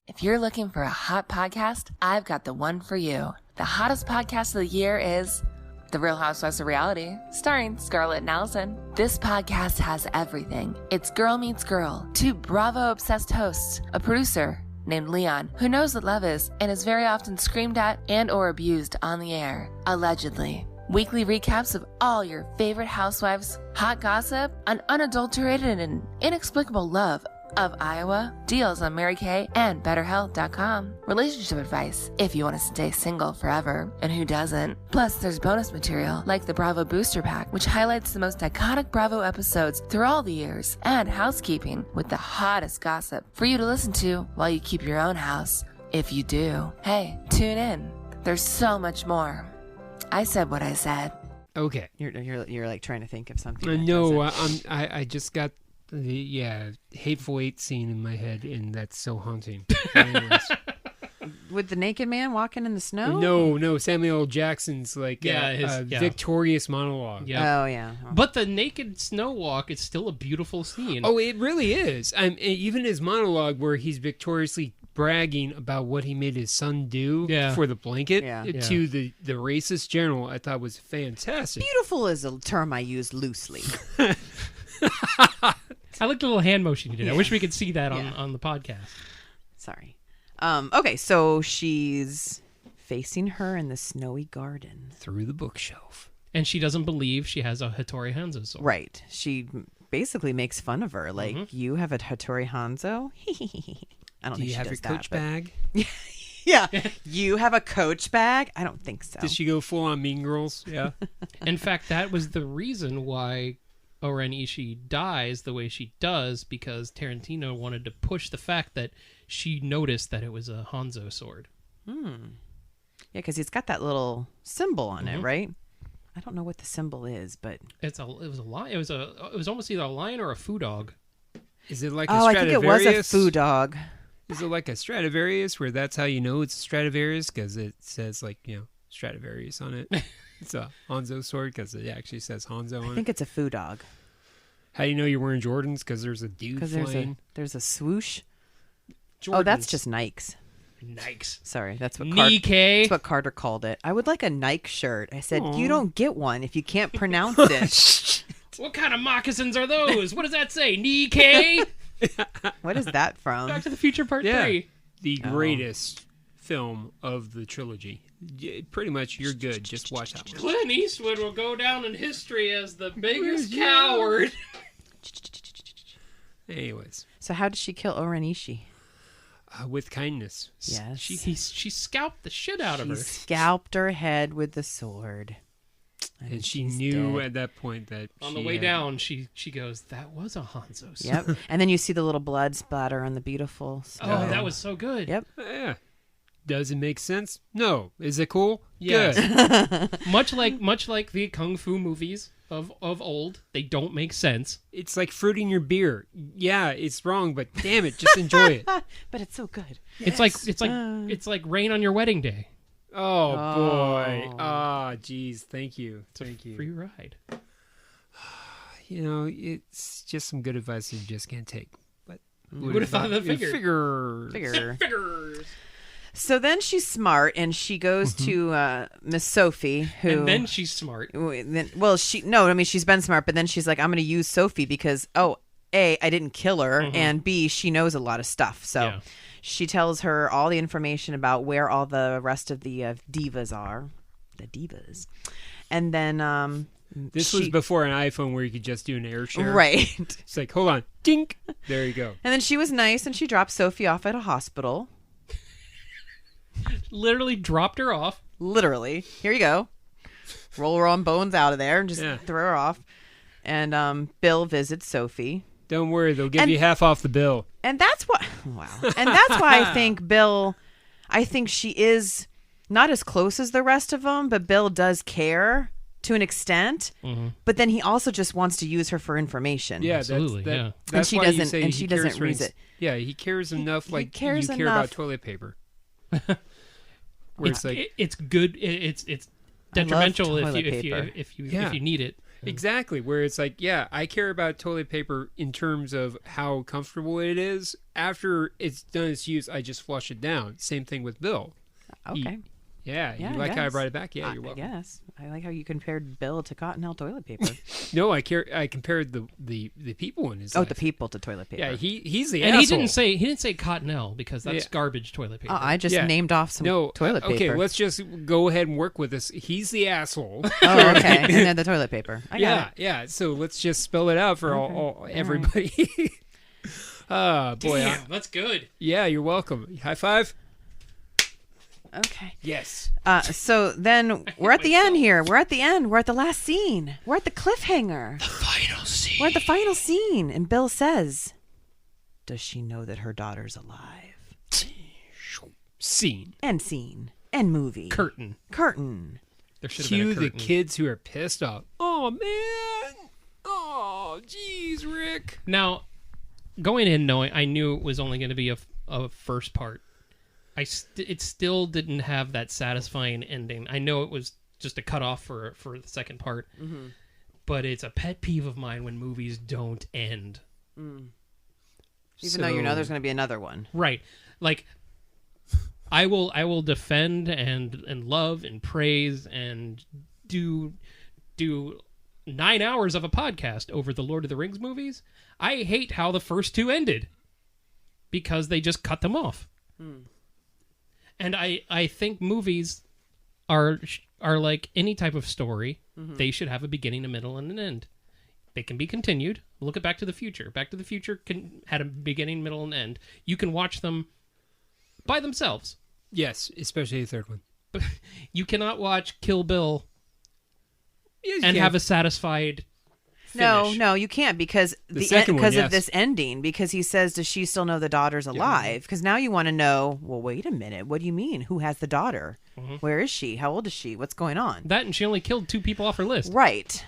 Speaker 13: If you're looking for a hot podcast, I've got the one for you. The hottest podcast of the year is The Real Housewives of Reality, starring Scarlett and Alison. This podcast has everything. It's girl meets girl, 2 Bravo-obsessed hosts, a producer named Leon, who knows what love is and is very often screamed at and or abused on the air, allegedly. Weekly recaps of all your favorite housewives, hot gossip, an unadulterated and inexplicable love of Iowa, deals on Mary Kay and BetterHealth.com, relationship advice if you want to stay single forever, and who doesn't. Plus, there's bonus material like the Bravo Booster Pack, which highlights the most iconic Bravo episodes through all the years, and housekeeping with the hottest gossip for you to listen to while you keep your own house. If you do, hey, tune in. There's so much more. I said what I said.
Speaker 3: Okay.
Speaker 2: You're like trying to think of something.
Speaker 3: No, I just got the Hateful Eight scene in my head, and that's so haunting.
Speaker 2: With the naked man walking in the snow?
Speaker 3: No, Samuel L. Jackson's victorious monologue.
Speaker 1: Yep.
Speaker 2: Oh yeah.
Speaker 1: But the naked snow walk is still a beautiful scene.
Speaker 3: Oh, it really is. Even his monologue where he's victoriously bragging about what he made his son do for the blanket to the racist general, I thought was fantastic.
Speaker 2: Beautiful is a term I use loosely.
Speaker 1: I like the little hand motion you did. I wish we could see that on the podcast.
Speaker 2: Sorry. Okay, so she's facing her in the snowy garden.
Speaker 3: Through the bookshelf.
Speaker 1: And she doesn't believe she has a Hattori Hanzo sword.
Speaker 2: Right. She basically makes fun of her. Like, you have a Hattori Hanzo? I don't think she does that. Do you have your
Speaker 3: Coach bag?
Speaker 2: Yeah. You have a Coach bag? I don't think so.
Speaker 3: Did she go full on Mean Girls? Yeah.
Speaker 1: In fact, that was the reason why Oren Ishii dies the way she does, because Tarantino wanted to push the fact that she noticed that it was a Hanzo sword.
Speaker 2: Yeah, because he's got that little symbol on it, right? I don't know what the symbol is, but
Speaker 1: it was a lion. It was almost either a lion or a foo dog.
Speaker 3: Is it like a Stradivarius?
Speaker 2: I think it was a foo dog.
Speaker 3: Is it like a Stradivarius, where that's how you know it's a Stradivarius, because it says Stradivarius on it? It's a Hanzo sword because it actually says Hanzo on it.
Speaker 2: I think it's a foo dog.
Speaker 3: How do you know you're wearing Jordans? Because there's a dude flying.
Speaker 2: There's a swoosh.
Speaker 1: Jordans.
Speaker 2: Oh, that's just Nikes.
Speaker 1: Nikes.
Speaker 2: Sorry, that's what
Speaker 1: that's
Speaker 2: what Carter called it. I would like a Nike shirt. I said, you don't get one if you can't pronounce it.
Speaker 1: What kind of moccasins are those? What does that say? Nike?
Speaker 2: What is that from?
Speaker 1: Back to the Future Part 3.
Speaker 3: The greatest film of the trilogy. Pretty much, you're good. Just watch that one.
Speaker 1: Clint Eastwood will go down in history as the biggest coward.
Speaker 3: Anyways.
Speaker 2: So how did she kill Oren Ishii?
Speaker 3: With kindness.
Speaker 2: Yes.
Speaker 1: She scalped the shit out of her.
Speaker 2: She scalped her head with the sword.
Speaker 3: And she knew at that point that
Speaker 1: on the way down, she goes, that was a Hanzo sword.
Speaker 2: Yep. And then you see the little blood splatter on the beautiful snow.
Speaker 1: Oh, that was so good.
Speaker 2: Yep.
Speaker 3: Yeah. Does it make sense? No. Is it cool?
Speaker 1: Yes.
Speaker 3: Good.
Speaker 1: much like the kung fu movies of old, they don't make sense.
Speaker 3: It's like fruiting your beer. Yeah, it's wrong, but damn it, just enjoy it.
Speaker 2: But it's so good.
Speaker 1: Yes. It's like rain on your wedding day.
Speaker 3: Oh boy. Ah, geez. Thank you. Thank you.
Speaker 1: Free ride.
Speaker 3: You know, it's just some good advice you just can't take. But
Speaker 1: would have thought of the
Speaker 2: figures. So then she's smart, and she goes to Miss Sophie, who...
Speaker 1: And then she's smart.
Speaker 2: She's been smart, but then she's like, I'm going to use Sophie because, A, I didn't kill her, and B, she knows a lot of stuff. So she tells her all the information about where all the rest of the divas are. The divas. And then...
Speaker 3: This was before an iPhone where you could just do an air share.
Speaker 2: Right.
Speaker 3: It's like, hold on. Dink. There you go.
Speaker 2: And then she was nice, and she dropped Sophie off at a hospital.
Speaker 1: Literally dropped her off.
Speaker 2: Literally. Here you go. Roll her on bones out of there and just throw her off. And Bill visits Sophie.
Speaker 3: Don't worry, they'll give you half off the bill.
Speaker 2: And that's what... Wow. And that's why I think she is not as close as the rest of them, but Bill does care to an extent. But then he also just wants to use her for information.
Speaker 3: Yeah,
Speaker 1: absolutely.
Speaker 3: That's
Speaker 2: and she doesn't read it.
Speaker 3: Yeah, he cares enough
Speaker 2: he
Speaker 3: like
Speaker 2: cares
Speaker 3: you care
Speaker 2: enough.
Speaker 3: about toilet paper.
Speaker 1: It's good. It's detrimental if you need it.
Speaker 3: Exactly. Where it's like, I care about toilet paper in terms of how comfortable it is. After it's done its use, I just flush it down. Same thing with Bill.
Speaker 2: Okay.
Speaker 3: You like how I brought it back? Yeah, you're welcome.
Speaker 2: Yes. I like how you compared Bill to Cottonelle toilet paper.
Speaker 3: No, I compared the people in his life.
Speaker 2: The people to toilet paper.
Speaker 3: Yeah, he's the
Speaker 1: and
Speaker 3: asshole.
Speaker 1: he didn't say Cottonelle because that's garbage toilet paper.
Speaker 2: I just named off some toilet paper.
Speaker 3: Okay, let's just go ahead and work with this. He's the asshole.
Speaker 2: Oh, okay. And then the toilet paper. I got it.
Speaker 3: Yeah. So let's just spell it out for everybody. Boy,
Speaker 1: damn, that's good.
Speaker 3: Yeah, you're welcome. High five.
Speaker 2: Okay.
Speaker 3: Yes.
Speaker 2: So then we're at the end here. We're at the end. We're at the last scene. We're at the cliffhanger.
Speaker 1: The final scene.
Speaker 2: We're at the final scene. And Bill says, does she know that her daughter's alive?
Speaker 3: Scene.
Speaker 2: And scene. And movie.
Speaker 1: Curtain.
Speaker 3: There should have been a curtain. The kids who are pissed off. Oh, man. Oh, geez, Rick.
Speaker 1: Now, going in knowing I knew it was only going to be a first part. It still didn't have that satisfying ending. I know it was just a cutoff for the second part, but it's a pet peeve of mine when movies don't end.
Speaker 2: Even though you know there's going to be another one.
Speaker 1: Right. Like, I will defend and love and praise and do 9 hours of a podcast over the Lord of the Rings movies. I hate how the first two ended because they just cut them off. And I think movies are like any type of story. They should have a beginning, a middle, and an end. They can be continued. Look at Back to the Future. Back to the Future had a beginning, middle, and end. You can watch them by themselves.
Speaker 3: Yes, especially the third one.
Speaker 1: But you cannot watch Kill Bill
Speaker 3: Yes,
Speaker 1: and have a satisfied finish.
Speaker 2: No, you can't because of this ending. Because he says, "Does she still know the daughter's alive?" Because now you want to know. Well, wait a minute. What do you mean? Who has the daughter? Where is she? How old is she? What's going on?
Speaker 1: That and she only killed 2 people off her list.
Speaker 2: Right.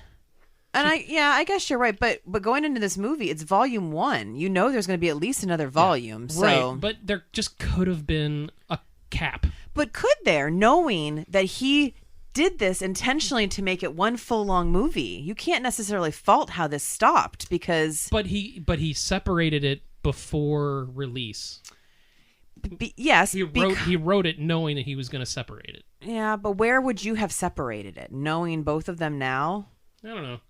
Speaker 2: And I guess you're right. But going into this movie, it's volume 1. You know, there's going to be at least another volume. Yeah. So.
Speaker 1: Right. But there just could have been a cap.
Speaker 2: But could there, knowing that he did this intentionally to make it one full long movie? You can't necessarily fault how this stopped because.
Speaker 1: But he separated it before release.
Speaker 2: Yes,
Speaker 1: he wrote it knowing that he was going to separate it.
Speaker 2: Yeah, but where would you have separated it? Knowing both of them now?
Speaker 1: I don't know.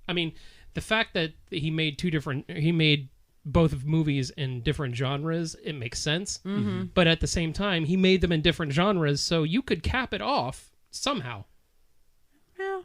Speaker 1: I mean, the fact that he made both of movies in different genres, it makes sense. But at the same time, he made them in different genres, so you could cap it off somehow.
Speaker 2: Yeah.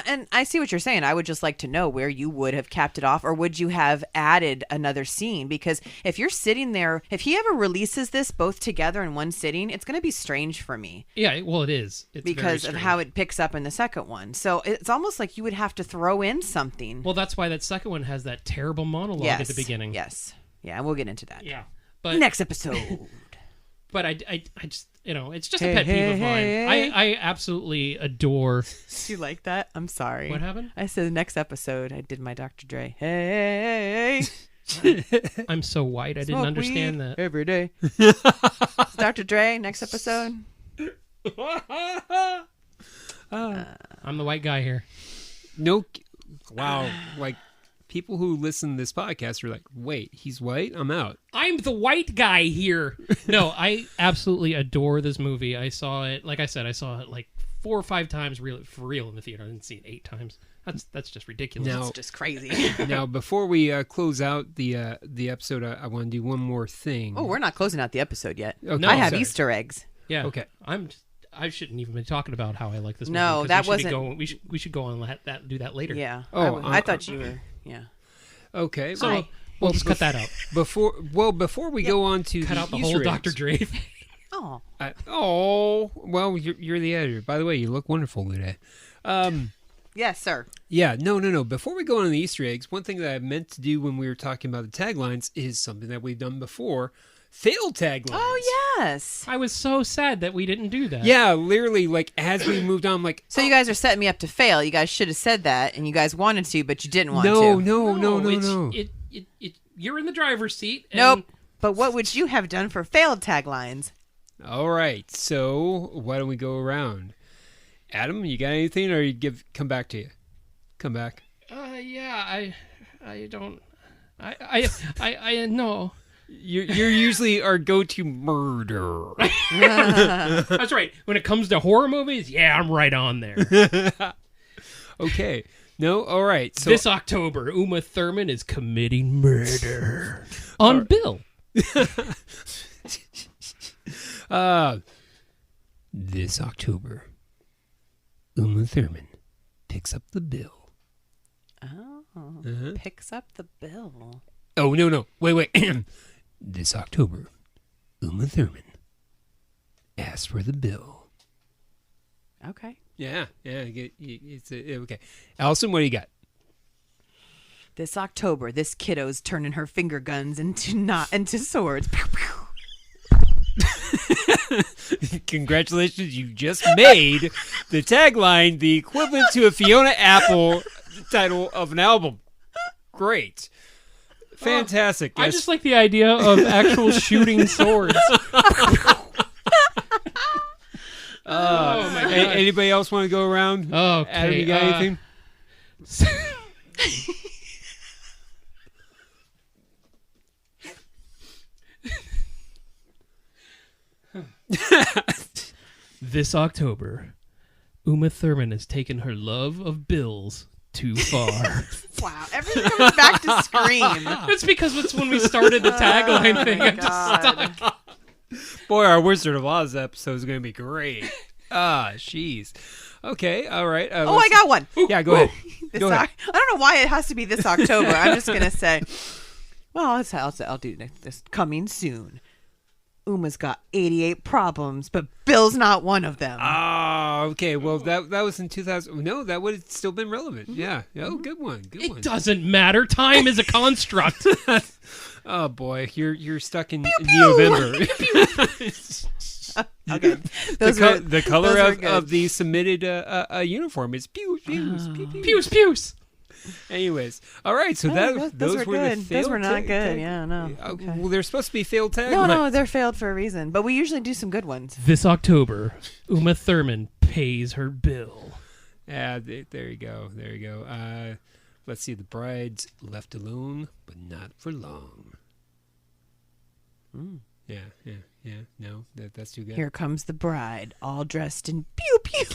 Speaker 2: And I see what you're saying. I would just like to know where you would have capped it off, or would you have added another scene? Because if you're sitting there, if he ever releases this both together in one sitting, it's going to be strange for me.
Speaker 1: Yeah, well, it is. It's
Speaker 2: because of how it picks up in the second one. So it's almost like you would have to throw in something.
Speaker 1: Well, that's why that second one has that terrible monologue at the beginning.
Speaker 2: Yes. Yeah, we'll get into that.
Speaker 1: Yeah. But
Speaker 2: next episode.
Speaker 1: But I just, it's just a pet peeve of mine. I absolutely adore.
Speaker 2: You like that? I'm sorry.
Speaker 1: What happened?
Speaker 2: I said the next episode, I did my Dr. Dre. Hey.
Speaker 1: I'm so white, I didn't understand that.
Speaker 2: Every day. Dr. Dre, next episode.
Speaker 1: I'm the white guy here.
Speaker 3: No. Wow. Like, people who listen to this podcast are like, wait, he's white? I'm out.
Speaker 1: I'm the white guy here. No, I absolutely adore this movie. I saw it, like I said, like 4 or 5 times for real in the theater. I didn't see it 8 times. That's just ridiculous.
Speaker 2: That's just crazy.
Speaker 3: Now, before we close out the episode, I want to do one more thing.
Speaker 2: Oh, we're not closing out the episode yet.
Speaker 3: Okay.
Speaker 2: No, I have Easter eggs.
Speaker 1: Yeah.
Speaker 3: Okay.
Speaker 1: I shouldn't even be talking about how I like this movie.
Speaker 2: No, that wasn't.
Speaker 1: We should go on that do that later.
Speaker 2: Yeah. Oh, I thought you were. Yeah.
Speaker 3: Okay.
Speaker 1: So we'll just cut that out.
Speaker 3: Before we go on to
Speaker 1: cut out the
Speaker 3: Easter
Speaker 1: whole
Speaker 3: eggs.
Speaker 1: Dr. Dre.
Speaker 3: Well, you're the editor. By the way, you look wonderful today.
Speaker 2: Yes, sir.
Speaker 3: Yeah, no. Before we go on the Easter eggs, one thing that I meant to do when we were talking about the taglines is something that we've done before. Failed taglines.
Speaker 2: Oh, yes.
Speaker 1: I was so sad that we didn't do that.
Speaker 3: Yeah, literally, like, as we moved on, like...
Speaker 2: So you guys are setting me up to fail. You guys should have said that, and you guys wanted to, but you didn't want to.
Speaker 3: No.
Speaker 1: You're in the driver's seat. And...
Speaker 2: Nope. But what would you have done for failed taglines?
Speaker 3: All right, so why don't we go around? Adam, you got anything, or come back to you? Come back.
Speaker 1: Yeah, I don't... I know...
Speaker 3: You're usually our go-to murder.
Speaker 1: That's right. When it comes to horror movies, yeah, I'm right on there.
Speaker 3: Okay. No? All right. So
Speaker 1: this October, Uma Thurman is committing murder on Bill.
Speaker 3: This October, Uma Thurman picks up the bill.
Speaker 2: Oh, picks up the bill.
Speaker 3: Oh, no. Wait. This October, Uma Thurman asks for the bill.
Speaker 2: Okay.
Speaker 3: Yeah. Okay. Allison, what do you got?
Speaker 2: This October, this kiddo's turning her finger guns into swords. Pew, pew.
Speaker 3: Congratulations, you just made the tagline the equivalent to a Fiona Apple title of an album. Great. Fantastic.
Speaker 1: I just like the idea of actual shooting swords.
Speaker 3: Oh my God. Anybody else want to go around?
Speaker 1: Okay.
Speaker 3: Adam, you got anything?
Speaker 1: This October, Uma Thurman has taken her love of bills too far.
Speaker 2: Wow, everything comes back to Scream.
Speaker 1: It's because it's when we started the tagline thing. I'm just stuck.
Speaker 3: Boy, our Wizard of Oz episode is going to be great. Jeez. Okay, all right.
Speaker 2: I got one.
Speaker 3: Yeah, go ahead.
Speaker 2: I don't know why it has to be this October. I'm just going to say, well, I'll do this coming soon. Uma's got 88 problems, but Bill's not one of them.
Speaker 3: Oh, okay. Well, that was in 2000. No, that would have still been relevant. Yeah. Oh, good one. Good one.
Speaker 1: It doesn't matter. Time is a construct.
Speaker 3: Oh boy, you're stuck in November.
Speaker 2: Okay.
Speaker 3: The color of the submitted uniform is pews, pews,
Speaker 1: pews, pews.
Speaker 3: Anyways, all right. So those were
Speaker 2: good.
Speaker 3: the failed.
Speaker 2: Those were not good. Yeah, no.
Speaker 3: Okay. Well, they're supposed to be failed tags.
Speaker 2: No, they're failed for a reason. But we usually do some good ones.
Speaker 1: This October, Uma Thurman pays her bill.
Speaker 3: Yeah, there you go. There you go. Let's see. The bride's left alone, but not for long. Yeah. No, that's too good.
Speaker 2: Here comes the bride, all dressed in pew pew.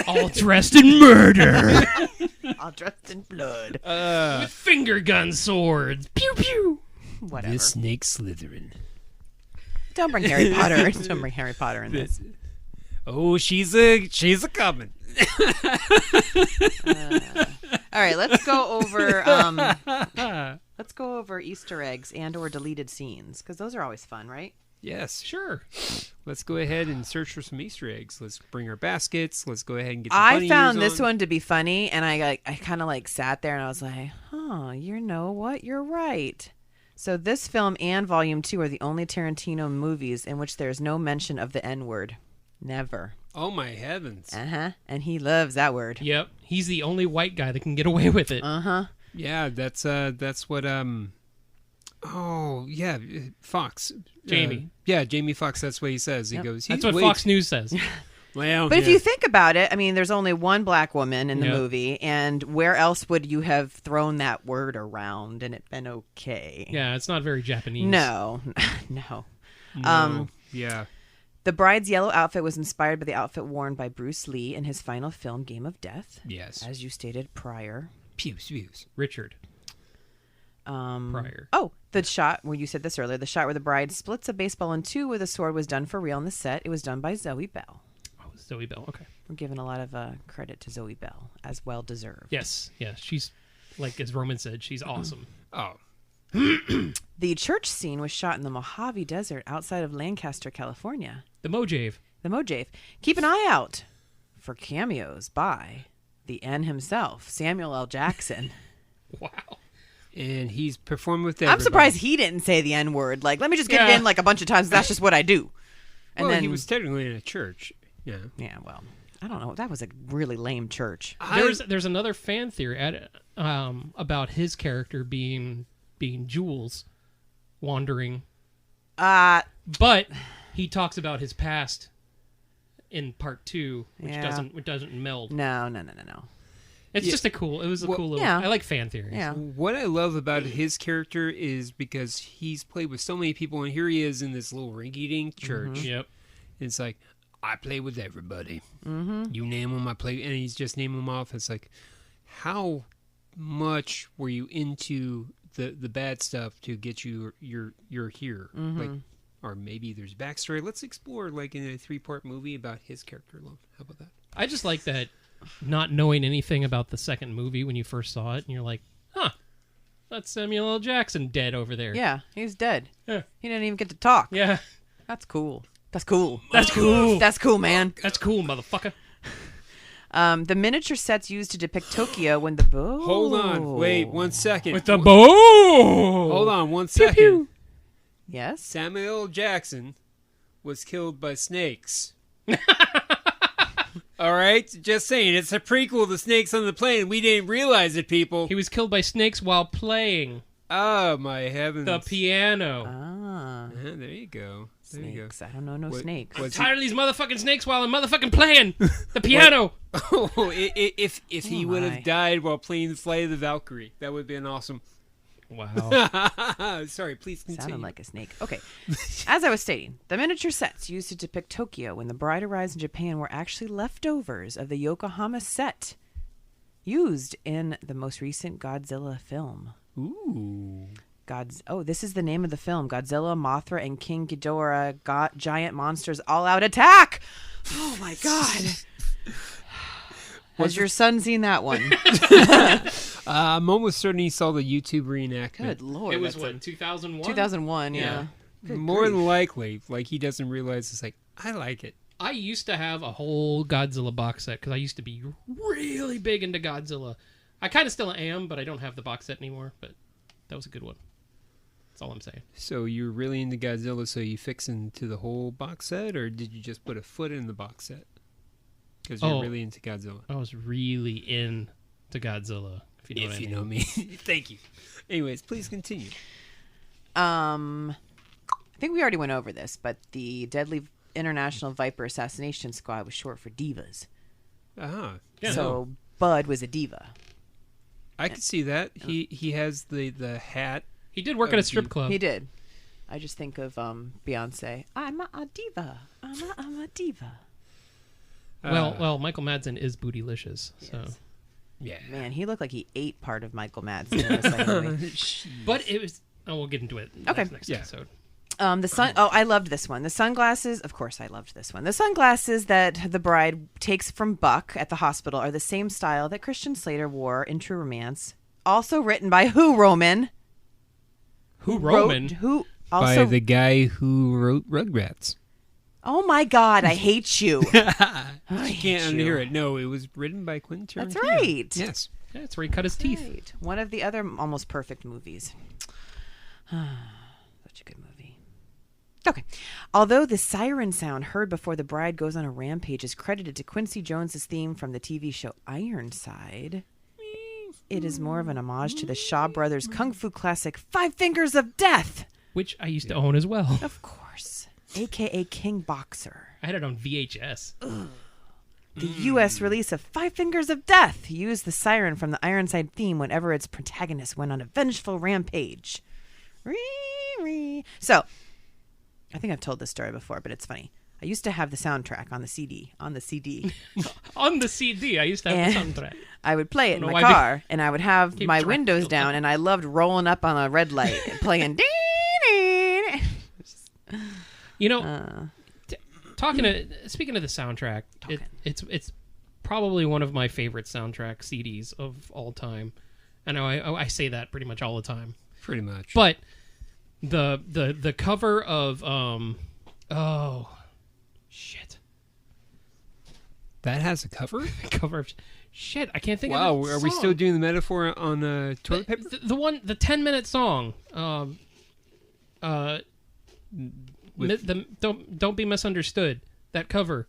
Speaker 1: All dressed in murder.
Speaker 2: All dressed in blood.
Speaker 1: With finger gun swords. Pew pew.
Speaker 2: Whatever.
Speaker 3: The snake slithering.
Speaker 2: Don't bring Harry Potter. Don't bring Harry Potter in this.
Speaker 3: Oh, she's a coming.
Speaker 2: All right, let's go over. Let's go over Easter eggs and/or deleted scenes because those are always fun, right?
Speaker 3: Yes,
Speaker 1: sure.
Speaker 3: Let's go ahead and search for some Easter eggs. Let's bring our baskets. Let's go ahead and get. The bunny
Speaker 2: I found
Speaker 3: ears
Speaker 2: this
Speaker 3: on.
Speaker 2: one to be funny, and I kind of sat there and I was like, you know what? You're right. So this film and Volume 2 are the only Tarantino movies in which there is no mention of the N-word. Never.
Speaker 3: Oh my heavens.
Speaker 2: And he loves that word.
Speaker 1: Yep. He's the only white guy that can get away with it.
Speaker 3: Yeah, that's what oh yeah, Fox.
Speaker 1: Jamie.
Speaker 3: Jamie Foxx. That's what he says. He goes.
Speaker 1: That's what Fox News says.
Speaker 3: Well,
Speaker 2: but if you think about it, I mean, there's only one black woman in the movie, and where else would you have thrown that word around and it been okay?
Speaker 1: Yeah, it's not very Japanese.
Speaker 2: No.
Speaker 3: Yeah.
Speaker 2: The bride's yellow outfit was inspired by the outfit worn by Bruce Lee in his final film, Game of Death.
Speaker 3: Yes.
Speaker 2: As you stated prior.
Speaker 3: Pews.
Speaker 1: Richard. Prior.
Speaker 2: Oh, the shot, well, you said this earlier, the shot where the bride splits a baseball in two with a sword was done for real on the set. It was done by Zoe Bell.
Speaker 1: Oh, Zoe Bell, okay.
Speaker 2: We're giving a lot of credit to Zoe Bell, as well deserved.
Speaker 1: Yes. She's, like as Roman said, she's awesome.
Speaker 3: Oh.
Speaker 2: The church scene was shot in the Mojave Desert outside of Lancaster, California.
Speaker 1: The Mojave.
Speaker 2: Keep an eye out for cameos by the N himself, Samuel L. Jackson.
Speaker 1: Wow.
Speaker 3: And he's performed with everybody.
Speaker 2: I'm surprised he didn't say the N word. Like, let me just get it in like a bunch of times. That's just what I do. And
Speaker 3: well,
Speaker 2: then
Speaker 3: he was technically in a church. Yeah.
Speaker 2: Yeah. Well, I don't know. That was a really lame church.
Speaker 1: There's another fan theory about his character being Jules, wandering. But he talks about his past in part 2, which doesn't meld.
Speaker 2: No.
Speaker 1: It's just a cool little.
Speaker 2: Yeah.
Speaker 1: I like fan theories.
Speaker 2: Yeah.
Speaker 3: What I love about his character is because he's played with so many people, and here he is in this little rinky-dink church.
Speaker 1: Mm-hmm. Yep.
Speaker 3: It's like, I play with everybody.
Speaker 2: Mm-hmm.
Speaker 3: You name them, I play, and he's just naming them off. It's like, how much were you into the bad stuff to get you're here?
Speaker 2: Mm-hmm.
Speaker 3: Like, or maybe there's backstory. Let's explore like in a 3-part movie about his character alone. How about that?
Speaker 1: I just like that. Not knowing anything about the second movie when you first saw it, and you're like, that's Samuel L. Jackson dead over there.
Speaker 2: Yeah, he's dead.
Speaker 1: Yeah.
Speaker 2: He didn't even get to talk.
Speaker 1: Yeah.
Speaker 2: That's cool. That's cool, man.
Speaker 1: That's cool, motherfucker.
Speaker 2: The miniature sets used to depict Tokyo when the bow.
Speaker 3: Hold on. Wait 1 second.
Speaker 1: With the bow.
Speaker 3: Hold on 1 second.
Speaker 2: Pew, pew. Yes?
Speaker 3: Samuel L. Jackson was killed by snakes. All right? Just saying. It's a prequel to Snakes on the Plane. We didn't realize it, people.
Speaker 1: He was killed by snakes while playing.
Speaker 3: Oh, my heavens.
Speaker 1: The piano.
Speaker 3: There you go.
Speaker 2: Snakes. I don't know snakes.
Speaker 1: I'm tired of these motherfucking snakes while I'm motherfucking playing the piano.
Speaker 3: If he would have died while playing the Flight of the Valkyrie, that would have been awesome.
Speaker 1: Wow.
Speaker 3: Sorry, please continue.
Speaker 2: Sounded like a snake. Okay. As I was stating, the miniature sets used to depict Tokyo when the bride arrives in Japan were actually leftovers of the Yokohama set used in the most recent Godzilla film.
Speaker 3: Ooh.
Speaker 2: This is the name of the film. Godzilla, Mothra, and King Ghidorah giant monsters all-out attack! Oh, my God. Has your son seen that one?
Speaker 3: I'm almost certain he saw the YouTube reenactment.
Speaker 2: Good Lord.
Speaker 1: It was what, 2001?
Speaker 2: 2001, yeah.
Speaker 3: More than likely. Like, he doesn't realize it's like, I like it.
Speaker 1: I used to have a whole Godzilla box set because I used to be really big into Godzilla. I kind of still am, but I don't have the box set anymore. But that was a good one. That's all I'm saying.
Speaker 3: So you're really into Godzilla, so you fix into the whole box set, or did you just put a foot in the box set? Because you're really into Godzilla.
Speaker 1: I was really into Godzilla, if you know what I mean.
Speaker 3: If you know me. Thank you. Anyways, please continue.
Speaker 2: I think we already went over this, but the Deadly International Viper Assassination Squad was short for divas.
Speaker 3: Ah.
Speaker 1: Yeah.
Speaker 2: So Bud was a diva.
Speaker 3: I could see that. He has the hat.
Speaker 1: He did work at a strip club.
Speaker 2: He did. I just think of Beyonce. I'm a diva. I'm a diva.
Speaker 1: Well, Michael Madsen is bootylicious. Yes. So,
Speaker 3: yeah,
Speaker 2: man, he looked like he ate part of Michael Madsen in the same movie.
Speaker 1: But it was. Oh, we'll get into it. Next episode.
Speaker 2: I loved this one. The sunglasses. Of course, I loved this one. The sunglasses that the bride takes from Buck at the hospital are the same style that Christian Slater wore in True Romance. Also written by who, Roman?
Speaker 3: By the guy who wrote Rugrats.
Speaker 2: Oh my God, I hate you.
Speaker 3: I can't unhear it. No, it was written by Quentin Tarantino.
Speaker 2: That's right.
Speaker 3: Yes.
Speaker 1: Yeah, that's where he cut his teeth.
Speaker 2: Right. One of the other almost perfect movies. Such a good movie. Okay. Although the siren sound heard before the bride goes on a rampage is credited to Quincy Jones's theme from the TV show Ironside, it is more of an homage to the Shaw Brothers kung fu classic Five Fingers of Death,
Speaker 1: which I used to own as well.
Speaker 2: Of course. AKA King Boxer.
Speaker 1: I had it on VHS.
Speaker 2: Ugh. The U.S. release of Five Fingers of Death used the siren from the Ironside theme whenever its protagonist went on a vengeful rampage. So, I think I've told this story before, but it's funny. I used to have the soundtrack on the CD.
Speaker 1: On the CD, I used to have the soundtrack.
Speaker 2: I would play it in my car, and I would have my windows down, and I loved rolling up on a red light and playing.
Speaker 1: You know, speaking of the soundtrack, it's probably one of my favorite soundtrack CDs of all time. I know I say that pretty much all the time.
Speaker 3: Pretty much.
Speaker 1: But the cover of shit.
Speaker 3: That has a cover?
Speaker 1: Cover of shit. I can't think of
Speaker 3: Wow,
Speaker 1: the
Speaker 3: are we still doing the metaphor on toilet paper?
Speaker 1: The 10-minute song. Don't be misunderstood. That cover.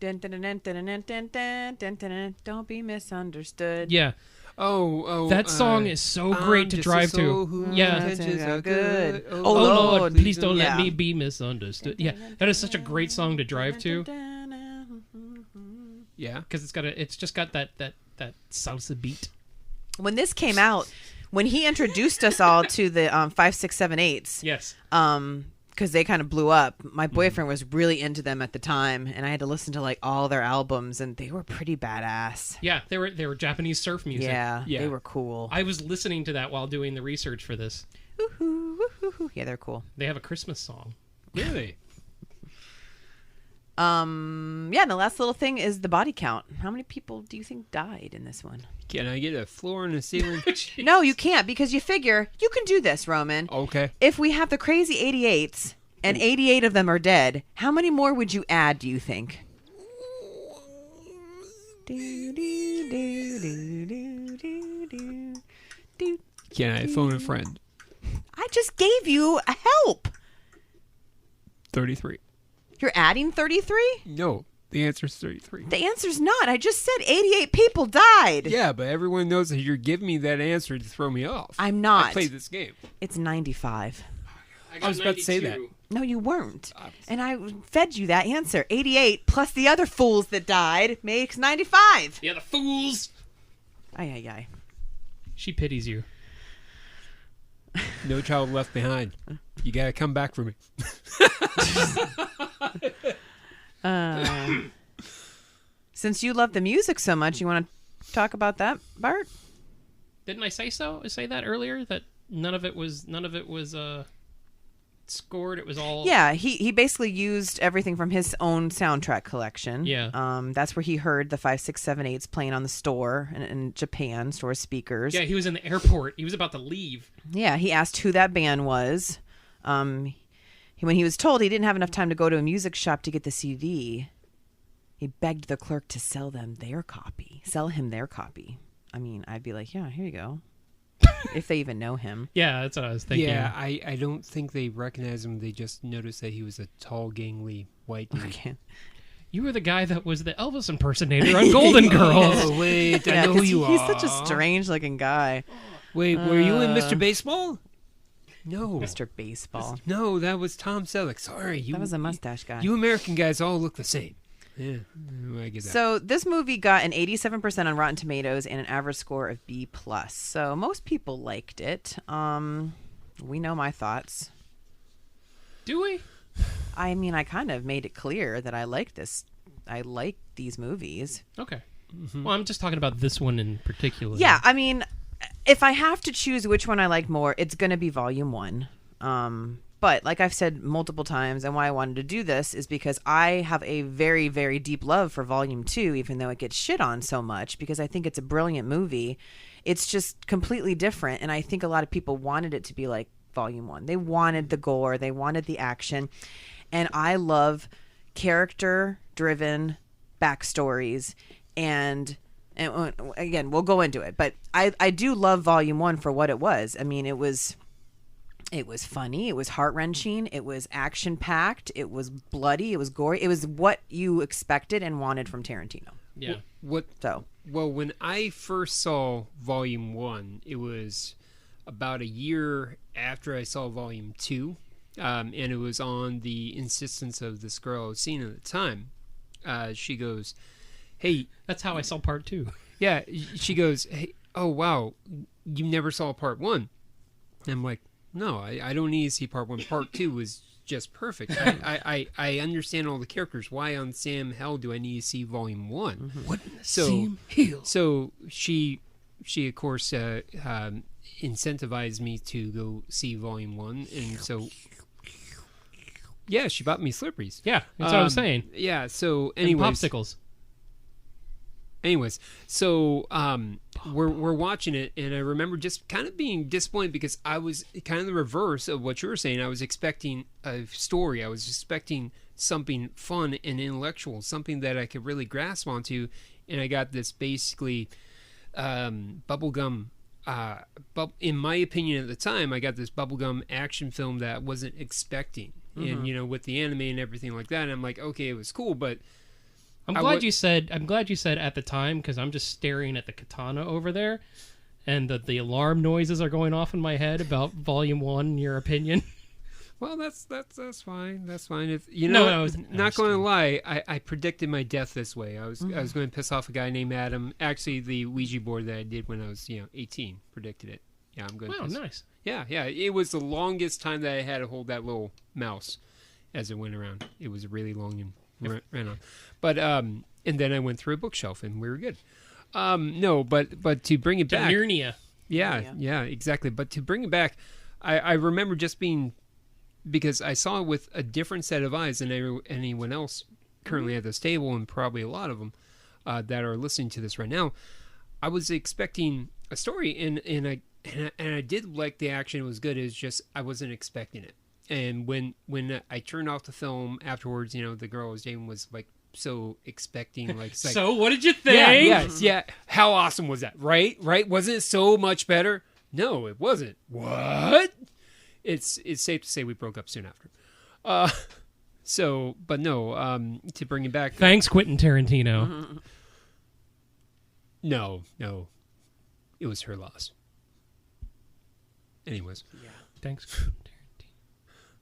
Speaker 2: Don't be misunderstood.
Speaker 1: Yeah.
Speaker 3: Oh,
Speaker 1: that song is so great to drive to. Yeah.
Speaker 2: Good.
Speaker 1: Oh Lord, please don't let me be misunderstood. Yeah, that is such a great song to drive to.
Speaker 3: Yeah,
Speaker 1: because it's just got that salsa beat.
Speaker 2: When this came out, when he introduced us all to the 5, 6, 7, 8s.
Speaker 1: Yes.
Speaker 2: Because they kind of blew up. My boyfriend was really into them at the time, and I had to listen to like all their albums, and they were pretty badass.
Speaker 1: Yeah, they were Japanese surf music.
Speaker 2: Yeah, they were cool.
Speaker 1: I was listening to that while doing the research for this.
Speaker 2: Yeah, they're cool.
Speaker 1: They have a Christmas song.
Speaker 3: Really?
Speaker 2: Yeah, and the last little thing is the body count. How many people do you think died in this one?
Speaker 3: Can I get a floor and a ceiling?
Speaker 2: No, you can't, because you figure you can do this, Roman.
Speaker 3: Okay.
Speaker 2: If we have the crazy 88s and 88 of them are dead, how many more would you add, do you think?
Speaker 3: Can I phone a friend?
Speaker 2: I just gave you a help.
Speaker 3: 33.
Speaker 2: You're adding 33?
Speaker 3: No, the answer's 33.
Speaker 2: The answer's not. I just said 88 people died.
Speaker 3: Yeah, but everyone knows that you're giving me that answer to throw me off.
Speaker 2: I'm not.
Speaker 3: I played this game.
Speaker 2: It's 95.
Speaker 3: I was about to say that.
Speaker 2: No, you weren't. And I fed you that answer. 88 plus the other fools that died makes 95.
Speaker 1: Yeah, the fools.
Speaker 2: Ay.
Speaker 1: She pities you.
Speaker 3: No child left behind. You gotta come back for me.
Speaker 2: Since you love the music so much, you want to talk about that, Bart?
Speaker 1: Didn't I say so? I say that earlier, that none of it was scored. It was all...
Speaker 2: Yeah, he basically used everything from his own soundtrack collection.
Speaker 1: Yeah.
Speaker 2: That's where he heard the 5, 6, 7, 8s playing on the store in Japan, store speakers.
Speaker 1: Yeah, he was in the airport. He was about to leave.
Speaker 2: Yeah, he asked who that band was. When he was told he didn't have enough time to go to a music shop to get the CD, he begged the clerk to sell him their copy. I mean, I'd be like, yeah, here you go. If they even know him.
Speaker 1: Yeah, that's what I was thinking.
Speaker 3: Yeah, I don't think they recognize him. They just noticed that he was a tall, gangly white dude.
Speaker 2: Okay.
Speaker 1: You were the guy that was the Elvis impersonator on Golden Girls.
Speaker 3: Oh, wait, I know who you are.
Speaker 2: He's such a strange-looking guy.
Speaker 3: Wait, were you in Mr. Baseball? No.
Speaker 2: Mr. Baseball.
Speaker 3: No, that was Tom Selleck. Sorry.
Speaker 2: That was a mustache guy.
Speaker 3: You American guys all look the same. Yeah, I get that.
Speaker 2: So this movie got an 87% on Rotten Tomatoes and an average score of B+. So most people liked it. We know my thoughts.
Speaker 1: Do we?
Speaker 2: I mean, I kind of made it clear that I like this. I like these movies.
Speaker 1: Okay. Mm-hmm. Well, I'm just talking about this one in particular.
Speaker 2: Yeah, I mean, if I have to choose which one I like more, it's going to be Volume 1. But like I've said multiple times, and why I wanted to do this is because I have a very, very deep love for Volume 2, even though it gets shit on so much, because I think it's a brilliant movie. It's just completely different, and I think a lot of people wanted it to be like Volume 1. They wanted the gore, they wanted the action, and I love character-driven backstories, and again, we'll go into it, but I do love Volume 1 for what it was. I mean, it was funny. It was heart-wrenching. It was action-packed. It was bloody. It was gory. It was what you expected and wanted from Tarantino.
Speaker 1: Yeah.
Speaker 3: Well, when I first saw Volume 1, it was about a year after I saw Volume 2, and it was on the insistence of this girl I was seeing at the time. She goes, hey...
Speaker 1: That's how I saw Part 2.
Speaker 3: Yeah. She goes, hey, oh, wow, you never saw Part 1. And I'm like, no, I don't need to see Part 1. Part 2 was just perfect. I understand all the characters. Why on Sam Hell do I need to see Volume 1?
Speaker 1: Mm-hmm. What Sam Hell?
Speaker 3: So she of course incentivized me to go see Volume 1, and so yeah, she bought me Slurpees.
Speaker 1: Yeah, that's what I was saying.
Speaker 3: Yeah, so anyways,
Speaker 1: and popsicles.
Speaker 3: Anyways, so we're watching it, and I remember just kind of being disappointed because I was kind of the reverse of what you were saying. I was expecting a story. I was expecting something fun and intellectual, something that I could really grasp onto, and I got this basically bubblegum. In my opinion at the time, I got this bubblegum action film that I wasn't expecting, and with the anime and everything like that, and I'm like, okay, it was cool, but.
Speaker 1: I'm glad you said at the time, because I'm just staring at the katana over there, and the alarm noises are going off in my head about Volume 1. In your opinion?
Speaker 3: Well, that's fine. That's fine. If not going to lie, I predicted my death this way. I was going to piss off a guy named Adam. Actually, the Ouija board that I did when I was 18 predicted it. Yeah, I'm going.
Speaker 1: Wow, nice.
Speaker 3: Yeah. It was the longest time that I had to hold that little mouse as it went around. It was really long and. Ran on. But and then I went through a bookshelf and we were good. No, but to bring it back,
Speaker 1: Narnia.
Speaker 3: Yeah, exactly. But to bring it back, I remember just being, because I saw it with a different set of eyes than anyone else currently at this table, and probably a lot of them that are listening to this right now. I was expecting a story, and I did like the action. It was good. It was just I wasn't expecting it. And when I turned off the film afterwards, the girl I was dating was like so expecting, like,
Speaker 1: so what did you think?
Speaker 3: Yeah. How awesome was that? Right? Wasn't it so much better? No, it wasn't. What? It's safe to say we broke up soon after. But no. To bring it back.
Speaker 1: Thanks, Quentin Tarantino.
Speaker 3: No, it was her loss. Anyways.
Speaker 1: Yeah. Thanks, Quentin Tarantino.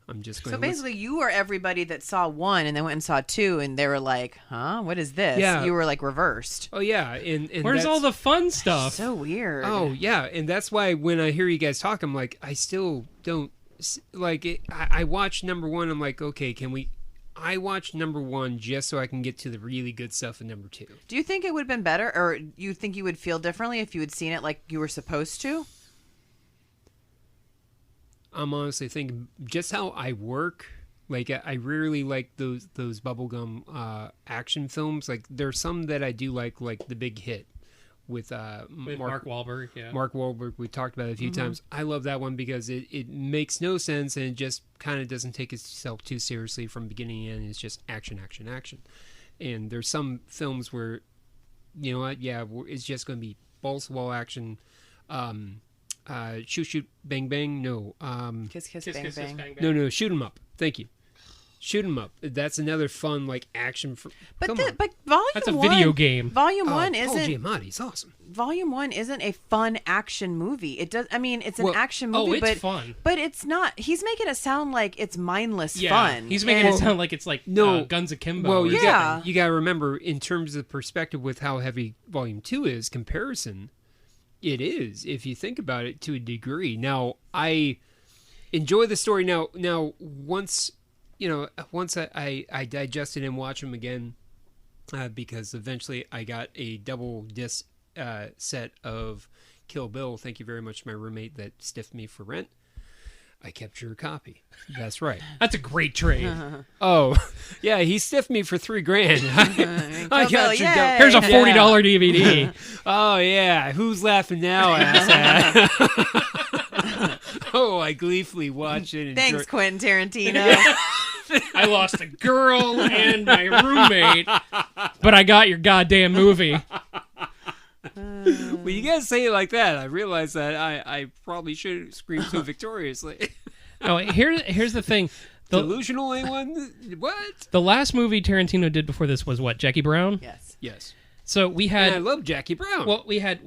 Speaker 3: I'm just going.
Speaker 2: So basically, you were everybody that saw 1 and then went and saw 2, and they were like, "Huh, what is this?"
Speaker 3: Yeah.
Speaker 2: You were like reversed.
Speaker 3: Oh yeah, and
Speaker 1: where's all the fun stuff?
Speaker 2: So weird.
Speaker 3: Oh yeah, and that's why when I hear you guys talk, I'm like, I still don't like it. I watched number 1. I'm like, okay, I watched number 1 just so I can get to the really good stuff in number 2.
Speaker 2: Do you think it would have been better, or you think you would feel differently if you had seen it like you were supposed to?
Speaker 3: I'm honestly thinking just how I work. Like I rarely like those bubblegum action films. Like there's some that I do like The Big Hit with
Speaker 1: Mark Wahlberg. Yeah,
Speaker 3: Mark Wahlberg. We talked about it a few times. I love that one because it makes no sense and it just kind of doesn't take itself too seriously from beginning to end. It's just action. And there's some films where, you know what? Yeah, it's just going to be balls to wall action. Shoot, bang, bang. No.
Speaker 2: Kiss, bang, bang.
Speaker 3: No. Shoot 'em up. Thank you. Shoot 'em up. That's another fun action.
Speaker 2: But Volume 1.
Speaker 1: That's a video game.
Speaker 2: Volume 1 isn't.
Speaker 3: Paul Giamatti's awesome.
Speaker 2: Volume 1 isn't a fun action movie. It does. I mean, it's an action movie,
Speaker 1: it's fun.
Speaker 2: But it's not. He's making it sound like it's mindless
Speaker 1: Yeah,
Speaker 2: fun.
Speaker 1: he's making it sound like it's like Guns Akimbo.
Speaker 3: Well, you
Speaker 2: Yeah.
Speaker 3: got to remember in terms of perspective with how heavy Volume 2 is comparison. It is, if you think about it to a degree. Now, I enjoy the story. Now once I digested and watched them again, because eventually I got a double disc set of Kill Bill. Thank you very much to my roommate that stiffed me for rent. I kept your copy. That's right.
Speaker 1: That's a great trade.
Speaker 3: Oh, yeah, he stiffed me for $3,000. I got your
Speaker 1: Here's a $40 DVD.
Speaker 3: Oh yeah, who's laughing now, ass? Oh, I gleefully watch it. And
Speaker 2: Thanks, Quentin Tarantino.
Speaker 1: I lost a girl and my roommate, but I got your goddamn movie.
Speaker 3: When you guys say it like that, I realize that I probably should scream so victoriously.
Speaker 1: Oh, here's the thing.
Speaker 3: Delusional anyone? What?
Speaker 1: The last movie Tarantino did before this was what? Jackie Brown?
Speaker 3: Yes.
Speaker 1: So we had.
Speaker 3: And I love Jackie Brown.
Speaker 1: Well, we had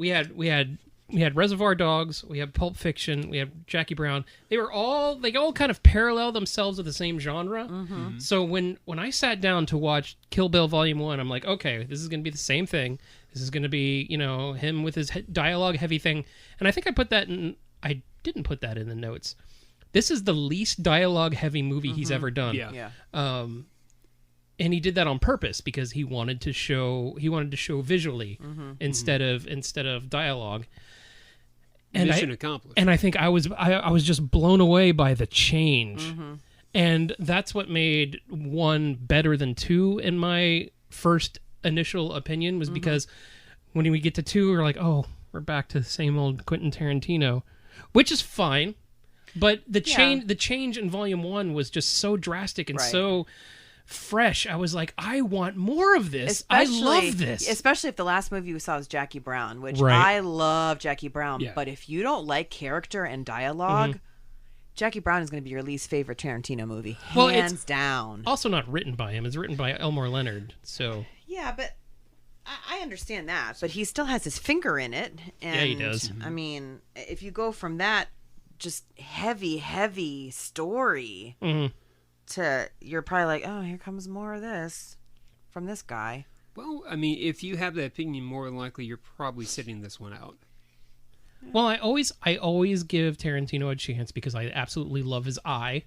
Speaker 1: Reservoir Dogs. We had Pulp Fiction. We had Jackie Brown. They all kind of parallel themselves with the same genre.
Speaker 2: Mm-hmm.
Speaker 1: So when I sat down to watch Kill Bill Volume 1, I'm like, okay, this is going to be the same thing. This is going to be, him with his dialogue heavy thing. And I think I put that in. I didn't put that in the notes. This is the least dialogue heavy movie he's ever done.
Speaker 3: Yeah.
Speaker 1: And he did that on purpose because he wanted to show visually instead of dialogue. And
Speaker 3: Mission accomplished.
Speaker 1: And I think I was just blown away by the change. And that's what made 1 better than 2 in my first initial opinion, was because when we get to 2, we're like, oh, we're back to the same old Quentin Tarantino, which is fine. But the change in Volume 1 was just so drastic and so fresh. I was like, I want more of this. I love this.
Speaker 2: Especially if the last movie we saw was Jackie Brown, which
Speaker 1: Right.
Speaker 2: I love Jackie Brown.
Speaker 3: Yeah.
Speaker 2: But if you don't like character and dialogue, Jackie Brown is going to be your least favorite Tarantino movie.
Speaker 1: Well,
Speaker 2: hands down.
Speaker 1: Also not written by him. It's written by Elmore Leonard. So
Speaker 2: Yeah, but I understand that. But he still has his finger in it. And,
Speaker 1: Yeah, he does.
Speaker 2: I mean, if you go from that just heavy story to, you're probably like, oh, here comes more of this from this guy.
Speaker 3: Well, I mean, if you have that opinion, more than likely you're probably sitting this one out.
Speaker 1: Well, I always give Tarantino a chance because I absolutely love his eye,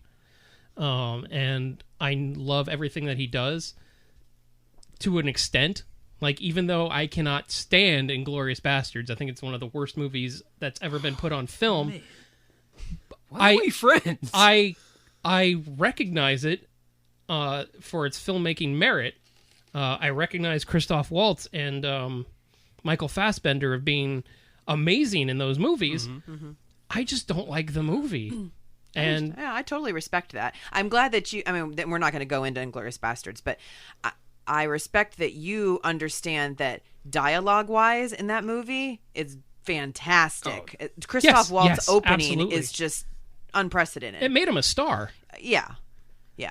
Speaker 1: and I love everything that he does to an extent. Like, even though I cannot stand Inglourious Bastards, I think it's one of the worst movies that's ever been put on film.
Speaker 3: Why are we friends?
Speaker 1: I recognize it for its filmmaking merit. I recognize Christoph Waltz and Michael Fassbender of being amazing in those movies. I just don't like the movie. And
Speaker 2: I totally respect that. I'm glad that you, that we're not going to go into Inglourious Bastards, but I respect that you understand that dialogue-wise in that movie is fantastic. Christoph Waltz's opening
Speaker 1: absolutely.
Speaker 2: is just unprecedented.
Speaker 1: It made him a star.
Speaker 2: Yeah.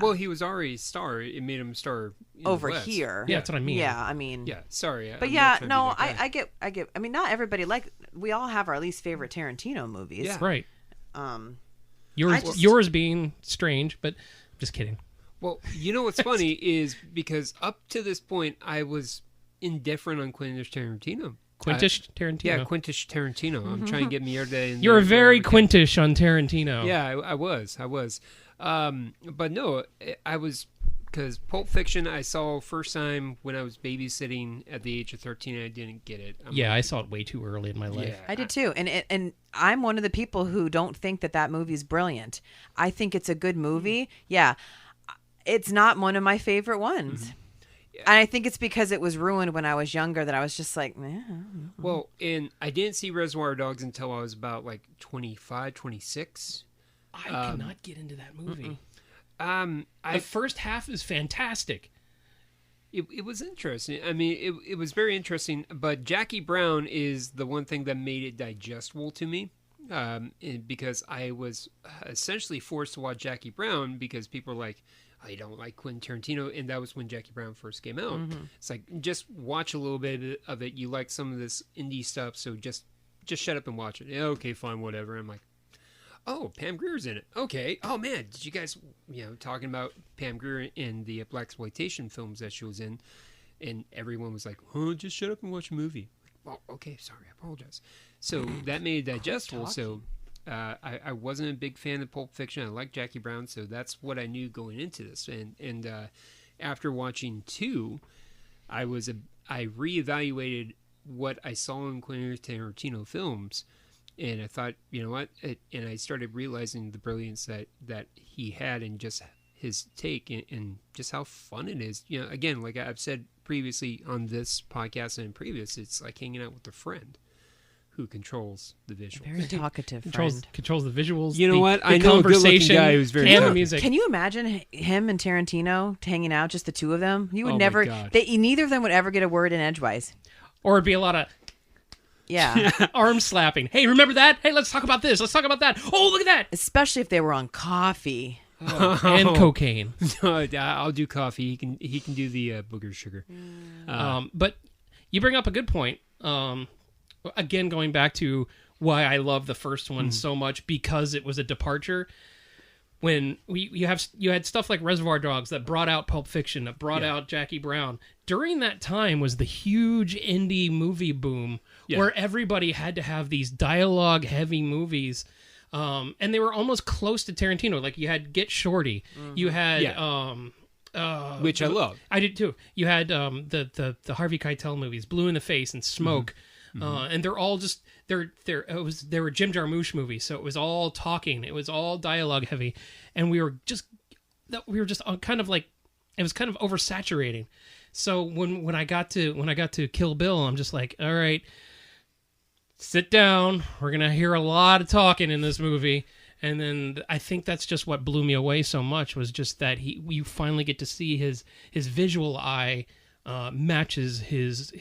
Speaker 3: Well, he was already a star. It made him a star
Speaker 2: over here.
Speaker 1: Yeah, that's what I mean.
Speaker 2: Yeah, I mean.
Speaker 3: Yeah, sorry.
Speaker 2: But yeah, no, I get. I mean, not everybody we all have our least favorite Tarantino movies.
Speaker 3: Yeah.
Speaker 1: Right. Yours being strange, but just kidding.
Speaker 3: Well, you know what's funny is because up to this point, I was indifferent on Quentin Tarantino.
Speaker 1: Quintish Tarantino.
Speaker 3: Yeah, Quintish Tarantino. I'm trying to get me there.
Speaker 1: You're very Quintish on Tarantino.
Speaker 3: Yeah, I was. But no, I was, because Pulp Fiction I saw first time when I was babysitting at the age of 13. And I didn't get it.
Speaker 1: I saw it way too early in my life.
Speaker 2: I did too, and I'm one of the people who don't think that movie's brilliant. I think it's a good movie. Yeah. It's not one of my favorite ones. Mm-hmm. Yeah. And I think it's because it was ruined when I was younger that I was just like,
Speaker 3: Well, and I didn't see Reservoir Dogs until I was about like 25, 26.
Speaker 1: I cannot get into that movie. The first half is fantastic.
Speaker 3: It was interesting. I mean, it was very interesting. But Jackie Brown is the one thing that made it digestible to me. Because I was essentially forced to watch Jackie Brown because people were like, I don't like Quentin Tarantino, and that was when Jackie Brown first came out. Mm-hmm. It's like, just watch a little bit of it. You like some of this indie stuff, so just shut up and watch it. Yeah, okay, fine, whatever. I'm like, oh, Pam Grier's in it. Okay. Oh man, did you guys, talking about Pam Grier in the blaxploitation films that she was in, and everyone was like, oh, just shut up and watch a movie. Like, oh, okay, sorry, I apologize. So that made it digestible. So. I wasn't a big fan of Pulp Fiction. I like Jackie Brown, so that's what I knew going into this. And after watching 2, I reevaluated what I saw in Quentin Tarantino films, and I thought, you know what? And I started realizing the brilliance that he had in just his take and just how fun it is. Again, like I've said previously on this podcast and in previous, it's like hanging out with a friend who controls the visuals.
Speaker 2: Very talkative
Speaker 1: controls the visuals.
Speaker 3: You know what? I know a good-looking guy who's very
Speaker 1: and the music.
Speaker 2: Can you imagine him and Tarantino hanging out, just the two of them? You would never.
Speaker 3: My God.
Speaker 2: Neither of them would ever get a word in edgewise.
Speaker 1: Or it'd be a lot of arm slapping. Hey, remember that? Hey, let's talk about this. Let's talk about that. Oh, look at that.
Speaker 2: Especially if they were on coffee.
Speaker 1: And cocaine.
Speaker 3: No, I'll do coffee. He can do the booger sugar.
Speaker 1: But you bring up a good point. Again, going back to why I love the first one so much, because it was a departure. When you had stuff like Reservoir Dogs that brought out Pulp Fiction, that brought out Jackie Brown. During that time was the huge indie movie boom, where everybody had to have these dialogue-heavy movies, and they were almost close to Tarantino. Like you had Get Shorty, you had
Speaker 3: which I love.
Speaker 1: I did too. You had the Harvey Keitel movies, Blue in the Face and Smoke. Mm-hmm. And they're all just they were Jim Jarmusch movies, so it was all talking, it was all dialogue heavy, and we were just kind of like, it was kind of oversaturating. So when I got to Kill Bill, I'm just like, all right, sit down, we're gonna hear a lot of talking in this movie. And then I think that's just what blew me away so much, was just that you finally get to see his visual eye matches his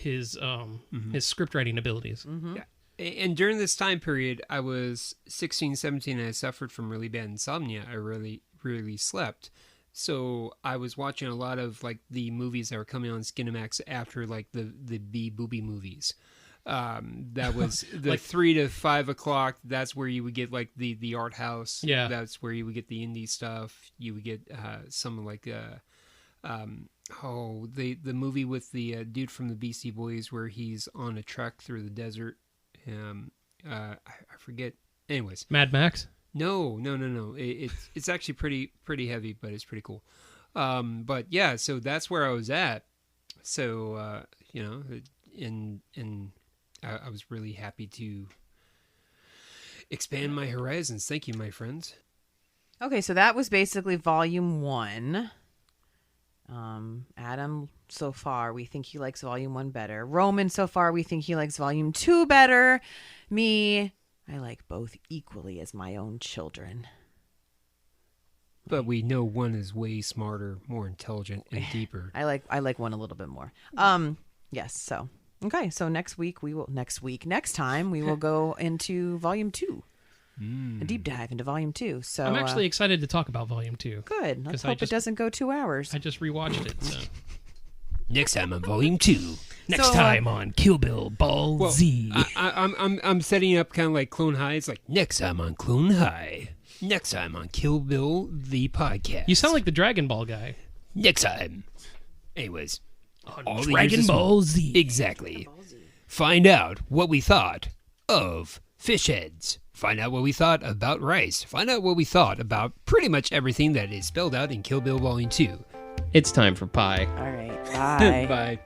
Speaker 1: script writing abilities.
Speaker 2: Mm-hmm.
Speaker 3: Yeah. And during this time period, I was 16, 17, and I suffered from really bad insomnia. I really, really slept. So I was watching a lot of like the movies that were coming on Cinemax after like the B-booby movies. That was the like 3 to 5 o'clock. That's where you would get like the art house.
Speaker 1: Yeah.
Speaker 3: That's where you would get the indie stuff. You would get some like the movie with the dude from the Beastie Boys where he's on a trek through the desert. I forget. Anyways,
Speaker 1: Mad Max.
Speaker 3: No. It's actually pretty heavy, but it's pretty cool. But yeah, so that's where I was at. So I was really happy to expand my horizons. Thank you, my friends.
Speaker 2: Okay, so that was basically Volume 1. Adam, so far, we think he likes Volume 1 better. Roman, so far, we think he likes Volume 2 better. Me, I like both equally as my own children.
Speaker 3: But we know one is way smarter, more intelligent, and deeper.
Speaker 2: I like one a little bit more. Yes, so. Okay, so next time we will go into Volume 2. A deep dive into Volume 2. So
Speaker 1: I'm actually excited to talk about Volume 2.
Speaker 2: Good. Let's hope it doesn't go 2 hours.
Speaker 1: I just rewatched it. So.
Speaker 11: Next time on Volume 2. Next time on Kill Bill Ball Z.
Speaker 3: I'm setting up kind of like Clone High. It's like next time on Clone High. Next time on Kill Bill, the podcast.
Speaker 1: You sound like the Dragon Ball guy.
Speaker 3: Next time. Anyways.
Speaker 1: On Dragon Ball Z.
Speaker 3: Exactly. Find out what we thought of fish heads. Find out what we thought about rice. Find out what we thought about pretty much everything that is spelled out in Kill Bill Volume 2.
Speaker 11: It's time for pie.
Speaker 2: All right. Bye.
Speaker 3: Bye.